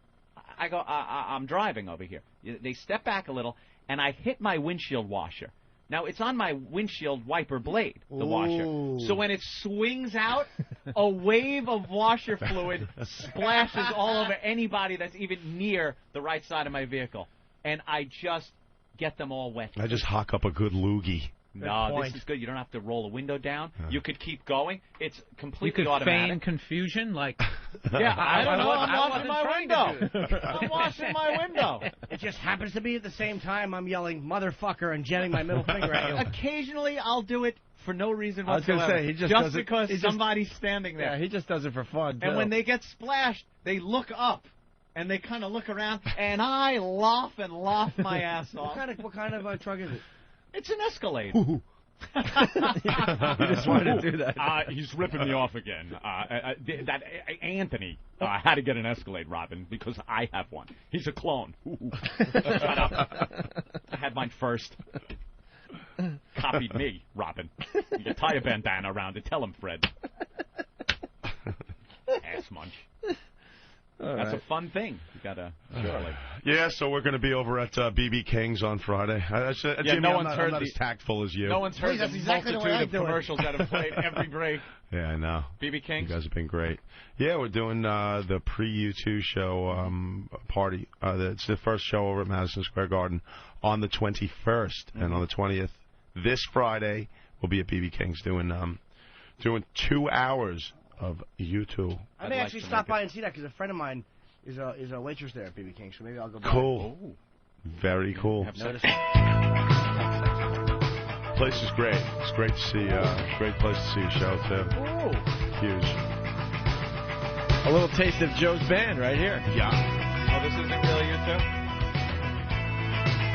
B: I go, I'm driving over here. They step back a little, and I hit my windshield washer. Now, it's on my windshield wiper blade, the washer. So when it swings out, a wave of washer fluid splashes all over anybody that's even near the right side of my vehicle. And I just get them all wet.
H: I just hock up a good loogie.
B: No, this is good. You don't have to roll a window down. You could keep going. It's
D: You
B: completely
D: could
B: automatic.
D: feign confusion, like.
B: Yeah, I don't know. I'm washing
D: wasn't
B: my
D: trying to
B: window.
D: do
B: I'm washing my window.
C: It just happens to be at the same time I'm yelling motherfucker and jetting my middle finger at you.
B: Occasionally, I'll do it for no reason
L: I was gonna
B: whatsoever.
L: say, he just does it-
B: because
L: he just-
B: somebody's standing there.
L: Yeah, he just does it for fun.
B: And when they get splashed, they look up. And they kind of look around, and I laugh my ass off.
C: What kind of truck is it?
B: It's an Escalade.
L: You just wanted to do that.
B: He's ripping me off again. Anthony had to get an Escalade, Robin, because I have one. He's a clone. Shut up. I had mine first. Copied me, Robin. You tie a bandana around it. Tell him, Fred. Ass munch. That's a fun thing. You gotta.
H: Yeah, so we're going to be over at BB King's on Friday. Jimmy,
B: no
H: I'm
B: one's
H: not,
B: heard
H: I'm not
B: the-
H: as tactful as you.
B: No one's heard
C: That's
B: the
C: exactly the way
B: multitude
C: I
B: of
C: do it.
B: commercials that have played every break.
H: Yeah, I know.
B: BB King's?
H: You guys have been great. Yeah, we're doing the pre-U2 show party. It's the first show over at Madison Square Garden on the 21st. And on the 20th, this Friday, we'll be at BB King's doing 2 hours of U2.
C: I may actually stop by and see that because a friend of mine is a waitress there at BB King, so maybe I'll go by.
H: Cool. Very cool.
A: I've noticed.
H: Place is great. It's great to see. Great place to see a show too.
A: Ooh.
H: Huge.
A: A little taste of Joe's band right here.
H: Yeah.
B: Oh, this isn't really you too?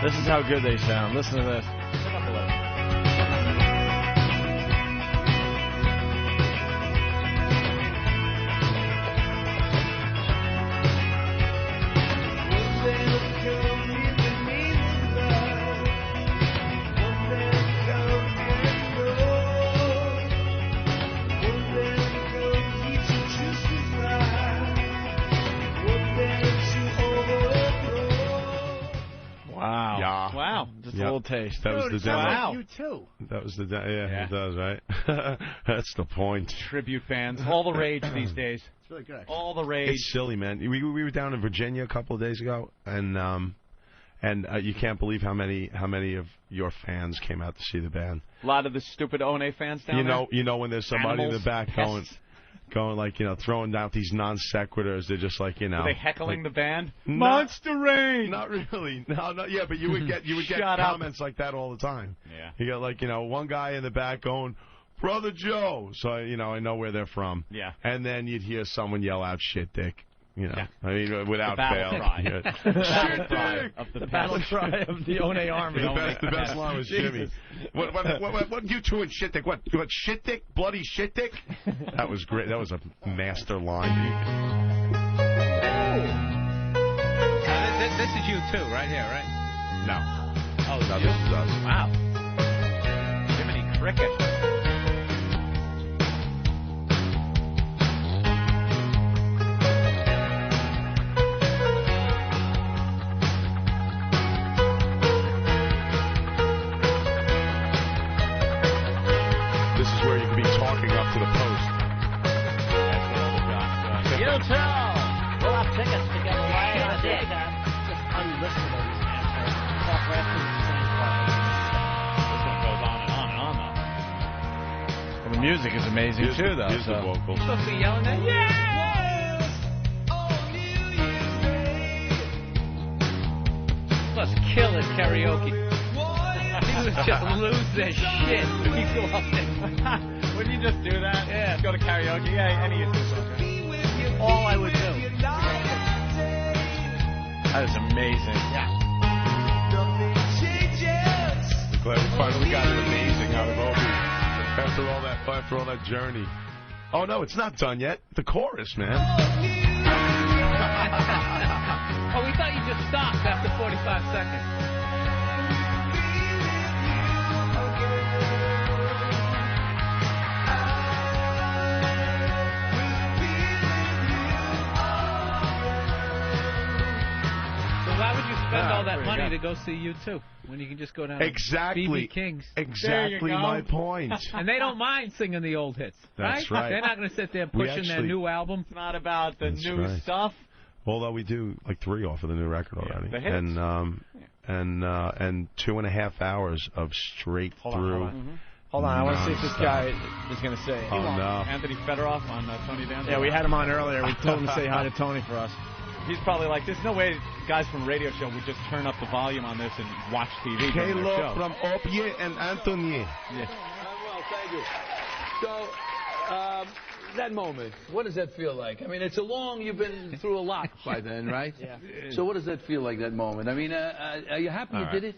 A: This is how good they sound. Listen to this.
B: Turn up a little.
A: Wow.
H: Yeah.
B: Wow.
A: Just a little taste.
H: That was the demo.
B: Wow.
C: You too.
H: That was the yeah, it does, right? That's the point.
B: Tribute fans. All the rage these days.
C: It's really good, actually.
B: All the rage.
H: It's silly, man. We were down in Virginia a couple of days ago, and you can't believe how many of your fans came out to see the band.
B: A lot of the stupid One fans down there.
H: You know when there's somebody
B: Animals,
H: in the back
B: pests.
H: going like, throwing out these non sequiturs. They're just like,
B: Were they heckling the band?
H: Monster Rain. Not really. No. Yeah, but you would get
B: Shut up.
H: comments like that all the time.
B: Yeah.
H: You got like one guy in the back going, Brother Joe. So I know where they're from.
B: Yeah.
H: And then you'd hear someone yell out shit dick.
B: Yeah.
H: I mean, without
B: The battle
H: fail.
B: cry.
H: Yeah.
B: The battle cry
H: Shit
B: of the
A: The battle cry of the One Army.
H: The best line was Jimmy. What you two and shit dick? What shit dick? Bloody shit dick? That was great. That was a master line.
D: This is you too, right here, right?
H: No.
D: Oh,
H: No, this is us.
B: Wow. Jiminy Cricket.
H: This is where you can be talking up to the post.
B: That's what all the jocks do.
U: You too. We'll have tickets to get away on a day.
C: Just unlistenable, these assholes. Talk wrestling at the same time.
B: This one goes on and on and on, though.
A: Well, the music is amazing too, though.
H: Here's the vocals.
D: You're supposed to be yelling that. Yeah! Plus, kill at karaoke. People just lose their shit when you go up there.
B: Wouldn't you just do that?
D: Yeah.
B: Just go to karaoke. Yeah, any excuse.
C: All I would do.
A: That is amazing.
H: Glad we finally got an amazing out of Opie after all that journey. Oh no, it's not done yet. The chorus, man.
D: Oh, we thought you just stopped after 45 seconds. So why would you spend all that money to go see U2 when you can just go down to
H: Exactly.
D: BB King's?
H: Exactly my point.
D: And they don't mind singing the old hits.
H: That's right.
D: They're not going to sit there
H: We
D: pushing their
H: actually-
D: new album.
B: It's not about the
H: That's
B: new
H: right.
B: stuff.
H: Although we do like 3 off of the new record already,
B: the hits.
H: and 2.5 hours of straight through.
A: Hold on, I want to see if this
H: nonstop.
A: guy is going to say.
H: Oh no!
B: Anthony Fedorov on Tony Danza.
A: Yeah, we had him on earlier. We told him to say hi to Tony for us.
B: He's probably like, there's no way guys from radio show would just turn up the volume on this and watch TV. during their
H: Hello
B: show.
H: from Opie and Anthony.
B: Yeah.
P: Well, thank you. So, that moment, what does that feel like? I mean, you've been through a lot by then, right?
C: Yeah.
P: So what does that feel like, that moment? I mean, are you happy you did it?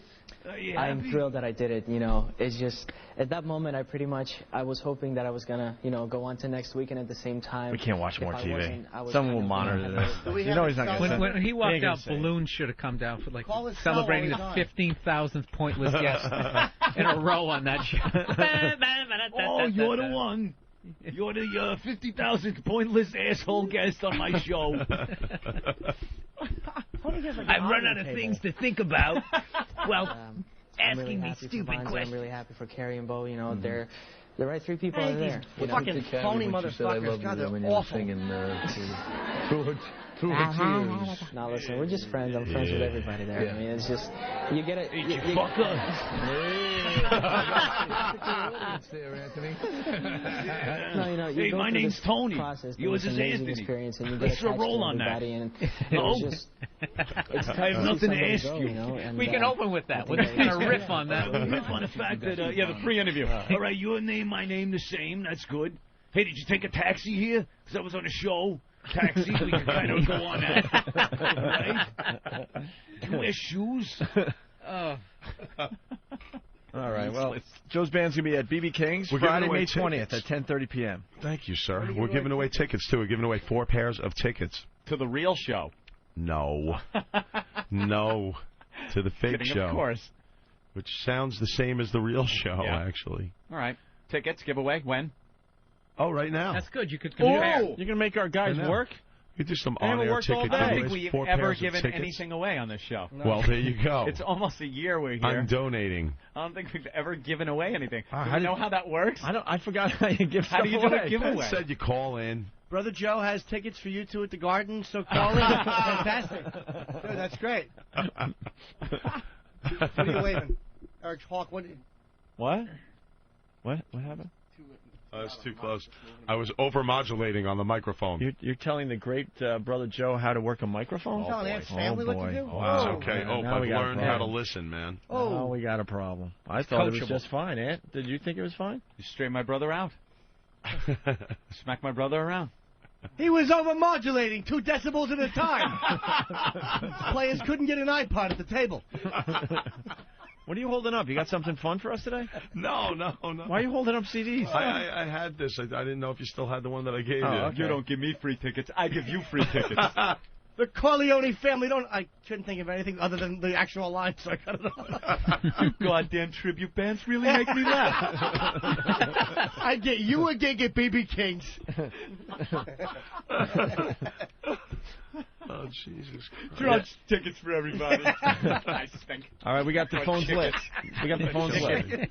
J: I'm thrilled that I did it. It's just at that moment I was hoping that I was gonna go on to next week, and at the same time
A: We can't watch
J: if
A: more
J: I
A: TV.
J: wasn't, I was
A: Someone
J: kind
A: will
J: of,
A: monitor this.
C: You know he's not
A: going to
D: When he walked
A: ain't
D: out,
A: gonna say it.
D: balloons should have come down for
C: Call his
D: celebrating the
C: cell all the
D: 15,000th pointless guest in a row on that show.
I: Oh, you're the one. You're the 50,000th pointless asshole guest on my show. I've run out of things to think about. Well,
J: I'm
I: asking
J: really
I: me
J: happy for
I: stupid
J: Vonage.
I: questions.
J: I'm really happy for Carrie and Bo. The right 3 people are there. You know?
C: Fucking phony motherfuckers. God, they're awful.
P: Through her tears.
J: No, listen, we're just friends. I'm friends with everybody there. I mean, it's just, you get it.
P: You fucker. There, Anthony.
J: No, you know, you go
L: my
J: through
L: name's
J: this
L: Tony.
J: process,
L: Yours is
J: amazing
L: Anthony.
J: experience, and you get
L: Let's
J: attached
L: roll
J: to
L: on that.
J: everybody, and
L: No.
J: it's just, it's tough
L: I have
J: to
L: nothing
J: see
L: to
J: somebody
L: ask
J: go,
L: you.
J: know, and,
D: We can open with that. We're just going to riff on that.
L: Riff on the fact that, the pre-interview. All right, your name, my name, the same. That's good. Hey, did you take a taxi here? Because I was on a show. Taxi, we can kind of go on that. Right? Do you wear shoes?
A: All right, well, Joe's band's going to be at BB King's
H: We're
A: Friday,
H: giving away
A: May 20th
H: tickets.
A: at 10:30 p.m.
H: Thank you, sir. We're giving away tickets, too. We're giving away 4 pairs of tickets.
B: To the real show.
H: No. No. To the fake
B: Kidding,
H: show.
B: Of course.
H: Which sounds the same as the real show, actually.
B: All right. Tickets, giveaway, when?
H: Oh, right now.
D: That's good. You could
A: compare. You're going to make our guys work?
H: You do some
B: They haven't
H: on-air
B: worked all
H: ticket
B: day. I don't
H: giveaways.
B: think we've
H: 4
B: ever
H: pairs of
B: given
H: tickets.
B: anything away on this show.
H: No. Well, there you go.
B: It's almost a year we're here.
H: I'm donating.
B: I don't think we've ever given away anything. Do
A: how
B: you
A: did-
B: know how that works?
A: I forgot how you give
B: How
A: stuff
B: do you do
A: away.
B: a giveaway?
H: I said you call in.
C: Brother Joe has tickets for you two at the Garden, so call in. Fantastic. Good, that's great. What are you waving? Eric Hawk, what?
A: What happened?
H: That's too close. I was over-modulating on the microphone.
A: You're telling the great Brother Joe how to work a microphone?
C: I'm telling Aunt's family what to do?
H: That's okay.
A: Now
H: I've
A: we got a
H: learned how to
A: problem.
H: listen, man.
A: Now we got a problem. I thought it was
B: coachable.
A: just fine, Aunt. Did you think it was fine?
B: You straighten my brother out. Smack my brother around.
C: He was over-modulating 2 decibels at a time. Players couldn't get an iPod at the table.
A: What are you holding up? You got something fun for us today?
H: No.
A: Why are you holding up CDs?
H: I had this. I didn't know if you still had the one that I gave you.
A: Okay.
B: You don't give me free tickets. I give you free tickets.
C: The Corleone family I couldn't think of anything other than the actual line, so I got it off.
B: You goddamn tribute bands really make me laugh.
C: I get you a gig at BB King's.
H: Oh, Jesus Christ.
B: Drugs tickets for everybody. I stink.
A: All right, we got the phones lit. We got the phones lit.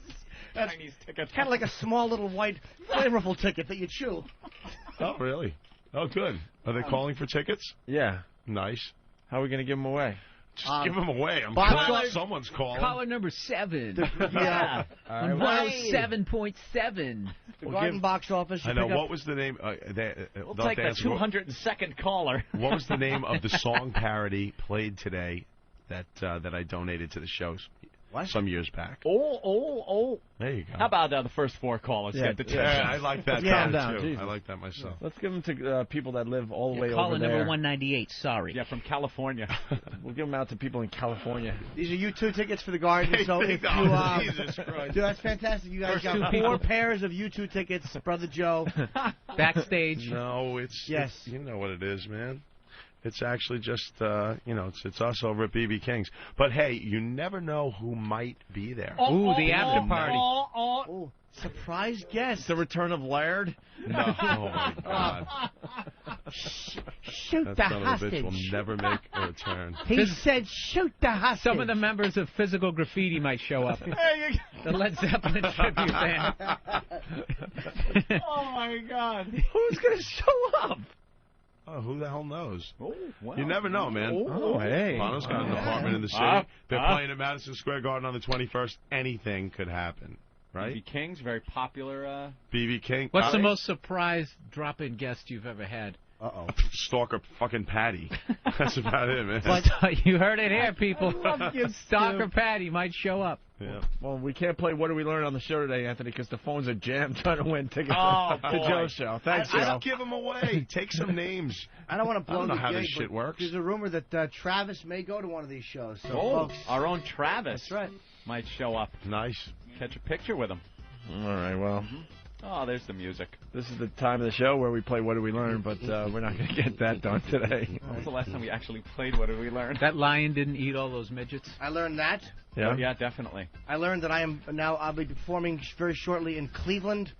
B: Chinese tickets.
C: Kind of like a small little white flavorful ticket that you chew.
H: Oh, really? Oh, good. Are they calling for tickets?
A: Yeah.
H: Nice.
A: How are we going to give them away?
H: Just give them away. I'm
C: box
H: glad
C: office-
H: some's calling.
D: Caller number 7.
C: Yeah.
D: On 107.7.
C: The Garden box office.
H: I know. What was the name?
B: We'll take the 202nd caller.
H: What was the name of the song parody played today that I donated to the shows some years back?
B: Oh.
H: There you go.
B: How about the first 4 callers get the tickets?
H: Yeah, I like that.
A: Calm
H: too.
A: down, Jesus.
H: I like that myself.
A: Let's give them to people that live all the way
D: Caller
A: over there.
D: number 198. Sorry.
B: Yeah, from California.
A: We'll give them out to people in California.
C: These are U2 tickets for the Garden, so if you...
H: Jesus Christ.
C: Dude, that's fantastic. You guys got 4 pairs of U2 tickets, Brother Joe.
D: Backstage.
H: No, it's...
C: Yes.
H: You know what it is, man. It's actually just, it's us over at BB King's. But, hey, you never know who might be there.
D: Ooh, the after party.
C: Oh, surprise guest.
A: It's the return of Laird.
H: No. Oh, my God.
C: Shoot
H: That
C: the
H: son of a
C: hostage.
H: bitch will never make a return.
C: He said, shoot the hostage.
D: Some of the members of Physical Graffiti might show up. The Led Zeppelin tribute band.
B: Oh, my God.
A: Who's going to show up?
H: Oh, who the hell knows?
B: Oh, wow.
H: You never know, man.
A: Oh, hey.
H: Bono's got an apartment in the city. They're playing at Madison Square Garden on the 21st. Anything could happen, right?
B: BB King's very popular.
H: BB King.
D: What's the most surprise drop-in guest you've ever had?
C: Uh-oh.
H: Stalker fucking Patty. That's about it, man.
D: You heard it here, people. Stalker Patty might show up.
H: Yeah.
A: Well, we can't play What Do We Learn on the show today, Anthony, because the phones are jammed trying to win tickets
B: Oh,
A: to
B: boy.
A: Joe's show. Thanks,
H: I
A: Joe.
H: don't give them away. Take some names.
C: I don't want to blow
H: I don't know
C: the
H: how
C: gig,
H: this shit
C: but
H: works.
C: There's a rumor that Travis may go to one of these shows. So, folks,
B: Our own Travis.
C: that's right.
B: Might show up.
H: Nice.
B: Catch a picture with him.
A: All right, well,
B: Oh, there's the music.
A: this is the time of the show where we play What Do We Learn, but we're not going to get that done today.
B: When was the last time we actually played What Did We Learn?
D: That lion didn't eat all those midgets.
C: I learned that.
A: Yeah?
B: Yeah, definitely.
C: I learned that I'll be performing very shortly in Cleveland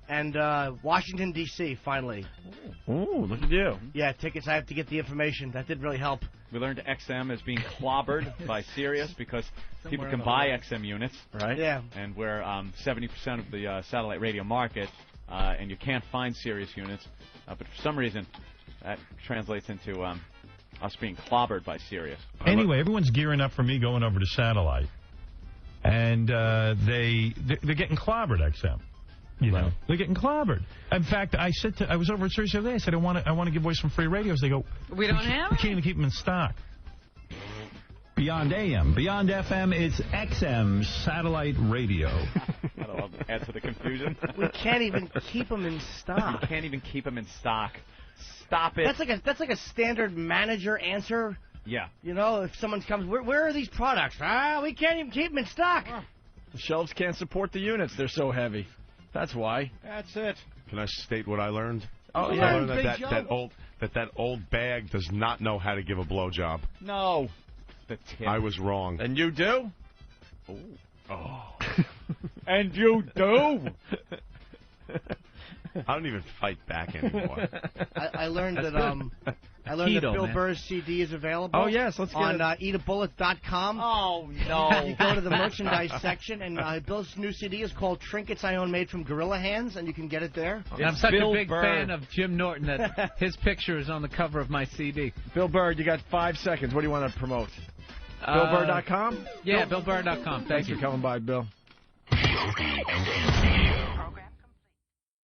C: and Washington, D.C., finally.
A: Ooh, look at you.
C: Yeah, tickets, I have to get the information. That did really help.
B: We learned XM is being clobbered by Sirius because people can buy XM units.
A: Right.
C: Yeah.
B: And we're 70% of the satellite radio market, and you can't find Sirius units. But for some reason, that translates into us being clobbered by Sirius.
E: Anyway, everyone's gearing up for me going over to satellite. And they're getting clobbered, XM. You know, they're getting clobbered. In fact, I was over at Sirius the other day. I said, I want to give away some free radios. They go,
M: we don't have
E: We can't even keep them in stock. Beyond AM, beyond FM, it's XM satellite radio.
B: That'll add to the confusion.
C: We can't even keep them in stock.
B: We can't even keep them in stock. Stop it.
C: That's like a standard manager answer.
B: Yeah.
C: You know, if someone comes, where are these products? We can't even keep them in stock.
A: The shelves can't support the units. They're so heavy. That's why.
B: That's it.
H: Can I state what I learned?
A: Oh,
H: I learned that old bag does not know how to give a blowjob.
B: No. The tip.
H: I was wrong.
A: And you do?
B: Oh. And you do?
H: I don't even fight back anymore.
C: I learned that that Bill Burr's CD is available.
A: Oh, yes, let's get
C: on eatabullet.com.
B: Oh, no.
C: You go to the merchandise section, and Bill's new CD is called Trinkets I Own Made from Gorilla Hands, and you can get it there.
D: And I'm such a big fan of Jim Norton that his picture is on the cover of my CD.
A: Bill Burr, you got 5 seconds. What do you want to promote? BillBurr.com?
D: Yeah, BillBurr.com.
A: Thanks for coming by, Bill.
W: The Opie and Anthony Radio.